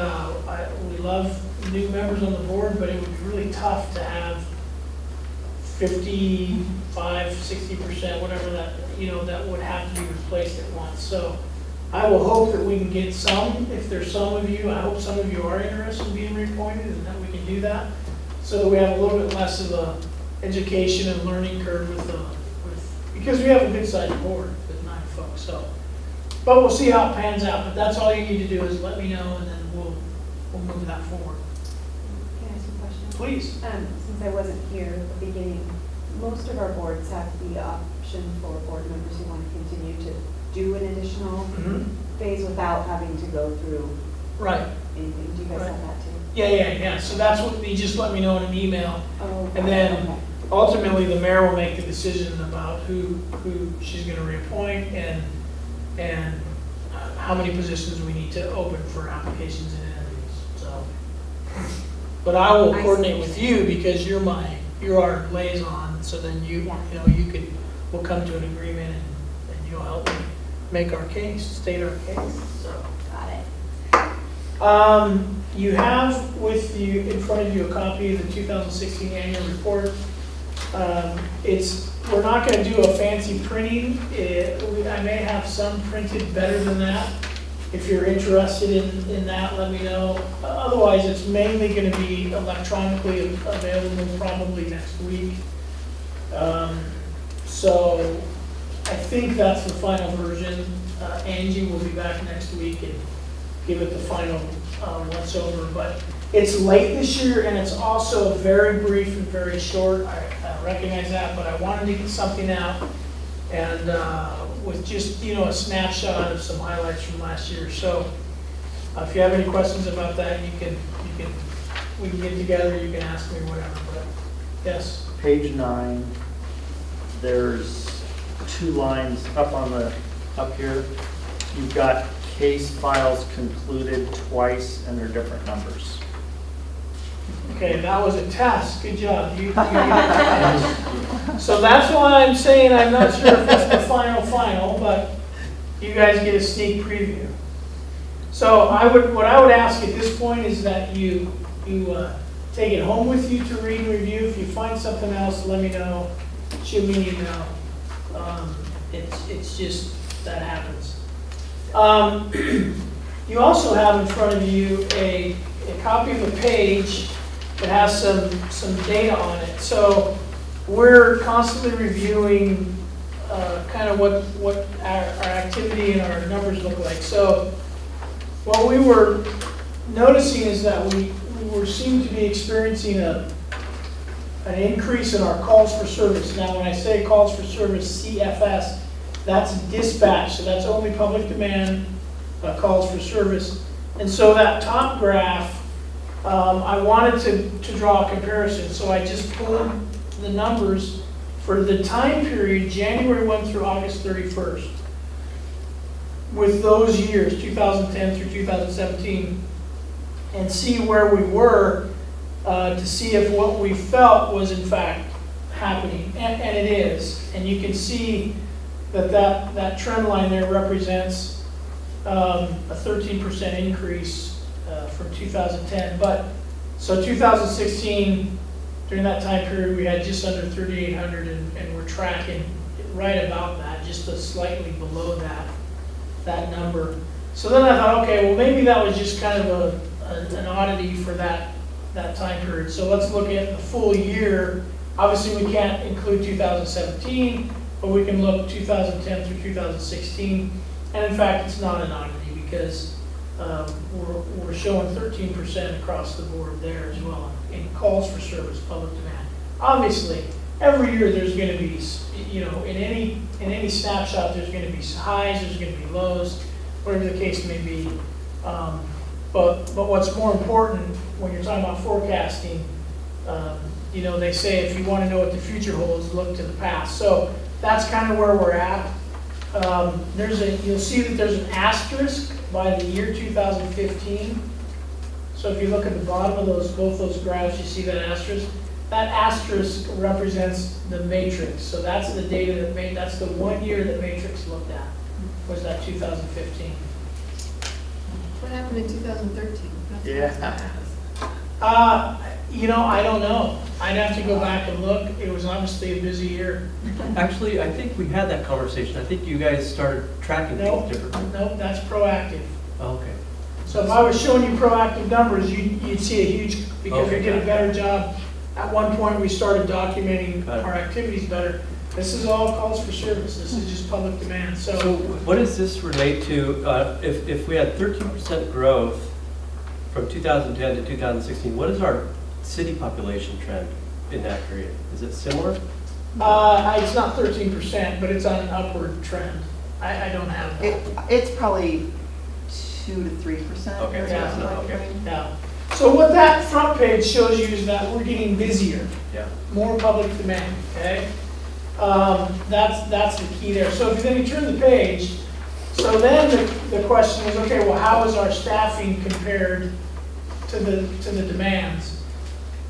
we love new members on the board, but it would be really tough to have 55, 60%, whatever that, that would have to be replaced at once. So I will hope that we can get some, if there's some of you, I hope some of you are interested in being reappointed and that we can do that, so that we have a little bit less of a education and learning curve because we have a good sized board with 9 folks, so. But we'll see how it pans out, but that's all you need to do is let me know, and then we'll move that forward. Can I ask a question? Please. Since I wasn't here at the beginning, most of our boards have the option for board members who want to continue to do an additional phase without having to go through Right. anything. Do you guys Right. have that too? Yeah. So that's what, you just let me know in an email. Oh, And then okay. ultimately, the mayor will make the decision about who she's going to reappoint and how many positions we need to open for applications and interviews. So But I will I see. coordinate with you because you're our liaison, so then Yeah. we'll come to an agreement and you'll help me make our case, state our case, so. Got it. You have with you, in front of you, a copy of the 2016 annual report. We're not gonna do a fancy printing. I may have some printed better than that. If you're interested in that, let me know. Otherwise, it's mainly gonna be electronically available probably next week. So I think that's the final version. Angie will be back next week and give it the final once over. But it's late this year and it's also very brief and very short. I recognize that, but I wanted to get something out and with just, a snapshot of some highlights from last year. So if you have any questions about that, we can get together, you can ask me whatever, but yes. Page 9, there's 2 lines up here. You've got case files concluded twice and they're different numbers. Okay, that was a test. Good job. So that's why I'm saying I'm not sure if it's the final, but you guys get a sneak preview. So what I would ask at this point is that you take it home with you to read and review. If you find something else, let me know. Shoot me an email. It's just, that happens. You also have in front of you a copy of a page that has some data on it. So we're constantly reviewing kind of what our activity and our numbers look like. So what we were noticing is that we seem to be experiencing an increase in our calls for service. Now, when I say calls for service, CFS, that's dispatch, so that's only public demand calls for service. And so that top graph, I wanted to draw a comparison. So I just pulled the numbers for the time period, January 1 through August 31st, with those years, 2010 through 2017, and see where we were to see if what we felt was in fact happening, and it is. And you can see that trend line there represents a 13% increase from 2010. But so 2016, during that time period, we had just under 3,800, and we're tracking right about that, just slightly below that number. So then I thought, okay, well maybe that was just kind of an oddity for that time period. So let's look at the full year. Obviously, we can't include 2017, but we can look 2010 through 2016. And in fact, it's not an oddity because we're showing 13% across the board there as well in calls for service, public demand. Obviously, every year there's going to be, in any snapshot, there's going to be highs, there's going to be lows, whatever the case may be. But what's more important when you're talking about forecasting, they say if you want to know what the future holds, look to the past. So that's kind of where we're at. You'll see that there's an asterisk by the year 2015. So if you look at the bottom of both those graphs, you see that asterisk. That asterisk represents the matrix. So that's the data that's the 1 year that Matrix looked at, was that 2015. What happened in 2013? Yeah. I don't know. I'd have to go back and look. It was obviously a busy year. Actually, I think we had that conversation. I think you guys started tracking Nope, things differently. nope, that's proactive. Okay. So if I was showing you proactive numbers, you'd see a huge, because we Okay, did a got it. better job. At one point, we started documenting Got it. our activities better. This is all calls for service. This is just public demand. So So what does this relate to, if we had 13% growth from 2010 to 2016, what is our city population trend in that period? Is it similar? it's not 13%, but it's on an upward trend. I don't have that. It's probably 2 to 3%. Okay, so it's not- okay. Yeah. So what that front page shows you is that we're getting busier. Yeah. More public demand, okay? That's the key there. So if then you turn the page, so then the question is, okay, well, how is our staffing compared to the demands?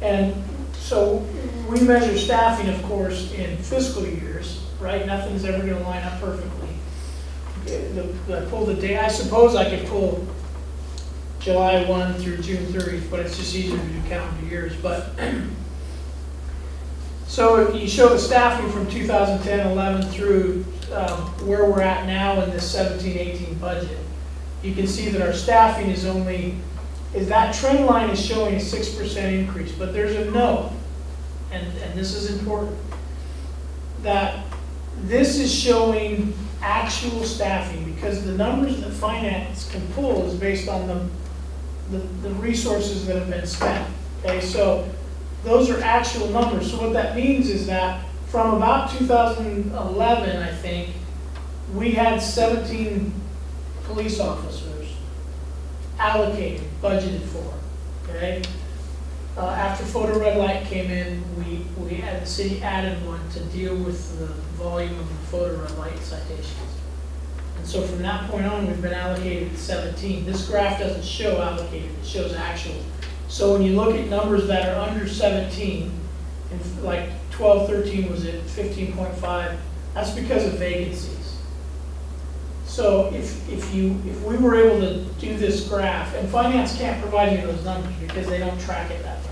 And so we measure staffing, of course, in fiscal years, right? Nothing's ever gonna line up perfectly. I pull the day, I suppose I could pull July 1 through June 30th, but it's just easier to do calendar years. But so you show the staffing from 2010-11 through where we're at now in this 17-18 budget. You can see that our staffing is that trend line is showing a 6% increase, but there's a note, and this is important, that this is showing actual staffing, because the numbers that finance can pull is based on the resources that have been spent. Okay, so those are actual numbers. So what that means is that from about 2011, I think, we had 17 police officers allocated, budgeted for, okay? After photo red light came in, the city added one to deal with the volume of the photo red light citations. And so from that point on, we've been allocated 17. This graph doesn't show allocated, it shows actual. So when you look at numbers that are under 17, and like 12, 13 was at 15.5, that's because of vacancies. So if we were able to do this graph, and finance can't provide you those numbers because they don't track it that way.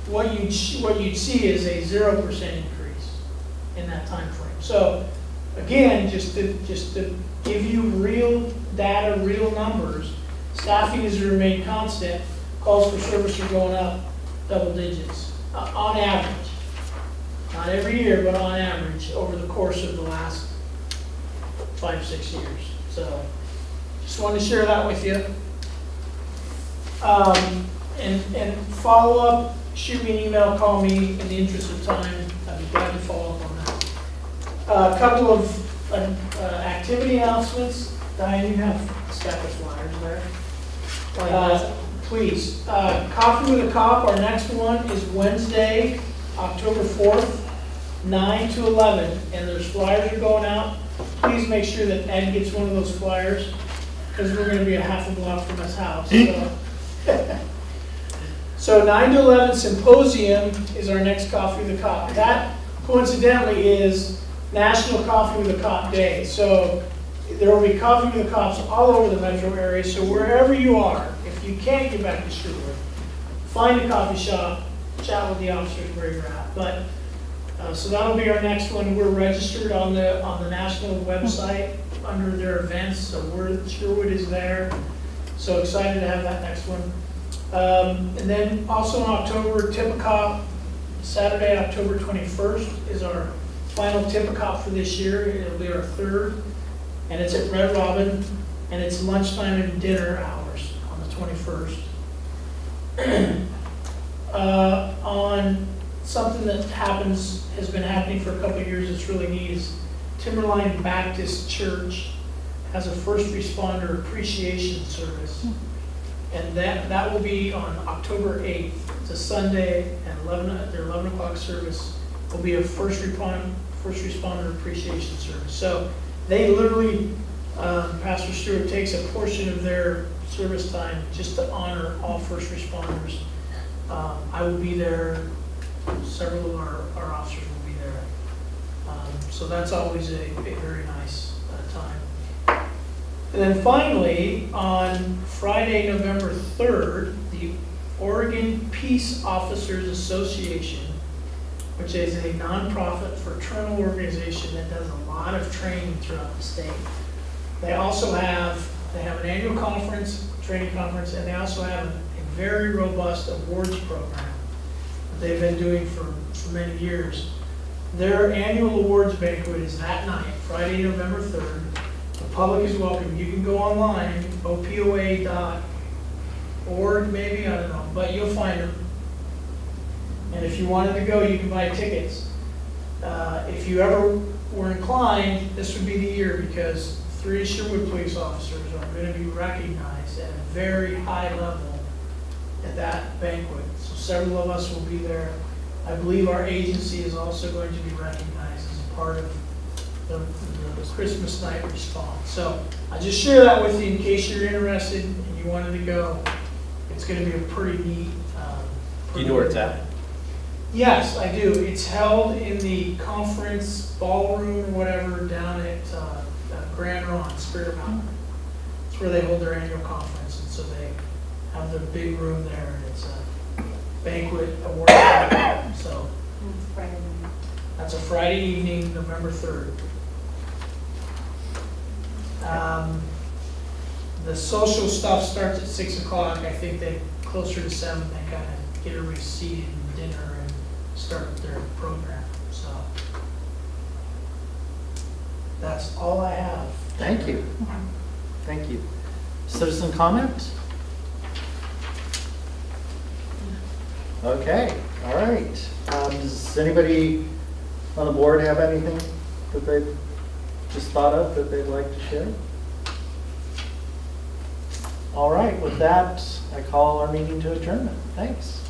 What you'd see is a 0% increase in that time frame. So again, just to give you real data, real numbers, staffing has remained constant. Calls for service are going up double digits on average. Not every year, but on average over the course of the last 5-6 years. So just wanted to share that with you. And follow up, shoot me an email, call me in the interest of time. I'd be glad to follow up on that. A couple of activity announcements. Diane, you have a stack of flyers there. Please, Coffee with a Cop, our next one is Wednesday, October 4th, 9 to 11, and there's flyers are going out. Please make sure that Ed gets one of those flyers, because we're going to be a half a block from his house. So 9 to 11 Symposium is our next Coffee with a Cop. That, coincidentally, is National Coffee with a Cop Day. So there will be Coffee with the Cops all over the metro area. So wherever you are, if you can't get back to Sherwood, find a coffee shop, chat with the officers where you're at. But so that'll be our next one. We're registered on the national website under their events. So Sherwood is there. So excited to have that next one. And then also in October, Tip-A-Cop, Saturday, October 21st is our final Tip-A-Cop for this year. It'll be our third. And it's at Red Robin, and it's lunchtime and dinner hours on the 21st. On something that has been happening for a couple of years, it's really neat, is Timberline Baptist Church has a first responder appreciation service. And that will be on October 8th. It's a Sunday at their 11 o'clock service will be a first responder appreciation service. So they literally, Pastor Stewart takes a portion of their service time just to honor all first responders. I will be there. Several of our officers will be there. So that's always a very nice time. And then finally, on Friday, November 3rd, the Oregon Peace Officers Association, which is a nonprofit fraternal organization that does a lot of training throughout the state. They also have an annual conference, training conference, and they also have a very robust awards program that they've been doing for many years. Their annual awards banquet is that night, Friday, November 3rd. The public is welcome. You can go online, opoa.org maybe, I don't know, but you'll find them. And if you wanted to go, you can buy tickets. If you ever were inclined, this would be the year, because 3 Sherwood police officers are going to be recognized at a very high level at that banquet. So several of us will be there. I believe our agency is also going to be recognized as a part of the Christmas night response. So I just share that with you in case you're interested and you wanted to go. It's going to be a pretty neat Do you know where it's at? Yes, I do. It's held in the conference ballroom or whatever down at Grand Ron, Spirit Mountain. It's where they hold their annual conference, and so they have their big room there, and it's a banquet award. So It's Friday night. that's a Friday evening, November 3rd. The social stuff starts at 6 o'clock. I think they, closer to 7, they kind of get everybody seated and dinner and start their program, so. That's all I have. Thank you. Thank you. Citizen comment? Okay, all right. Does anybody on the board have anything that they just thought of that they'd like to share? All right, with that, I call our meeting to adjournment. Thanks.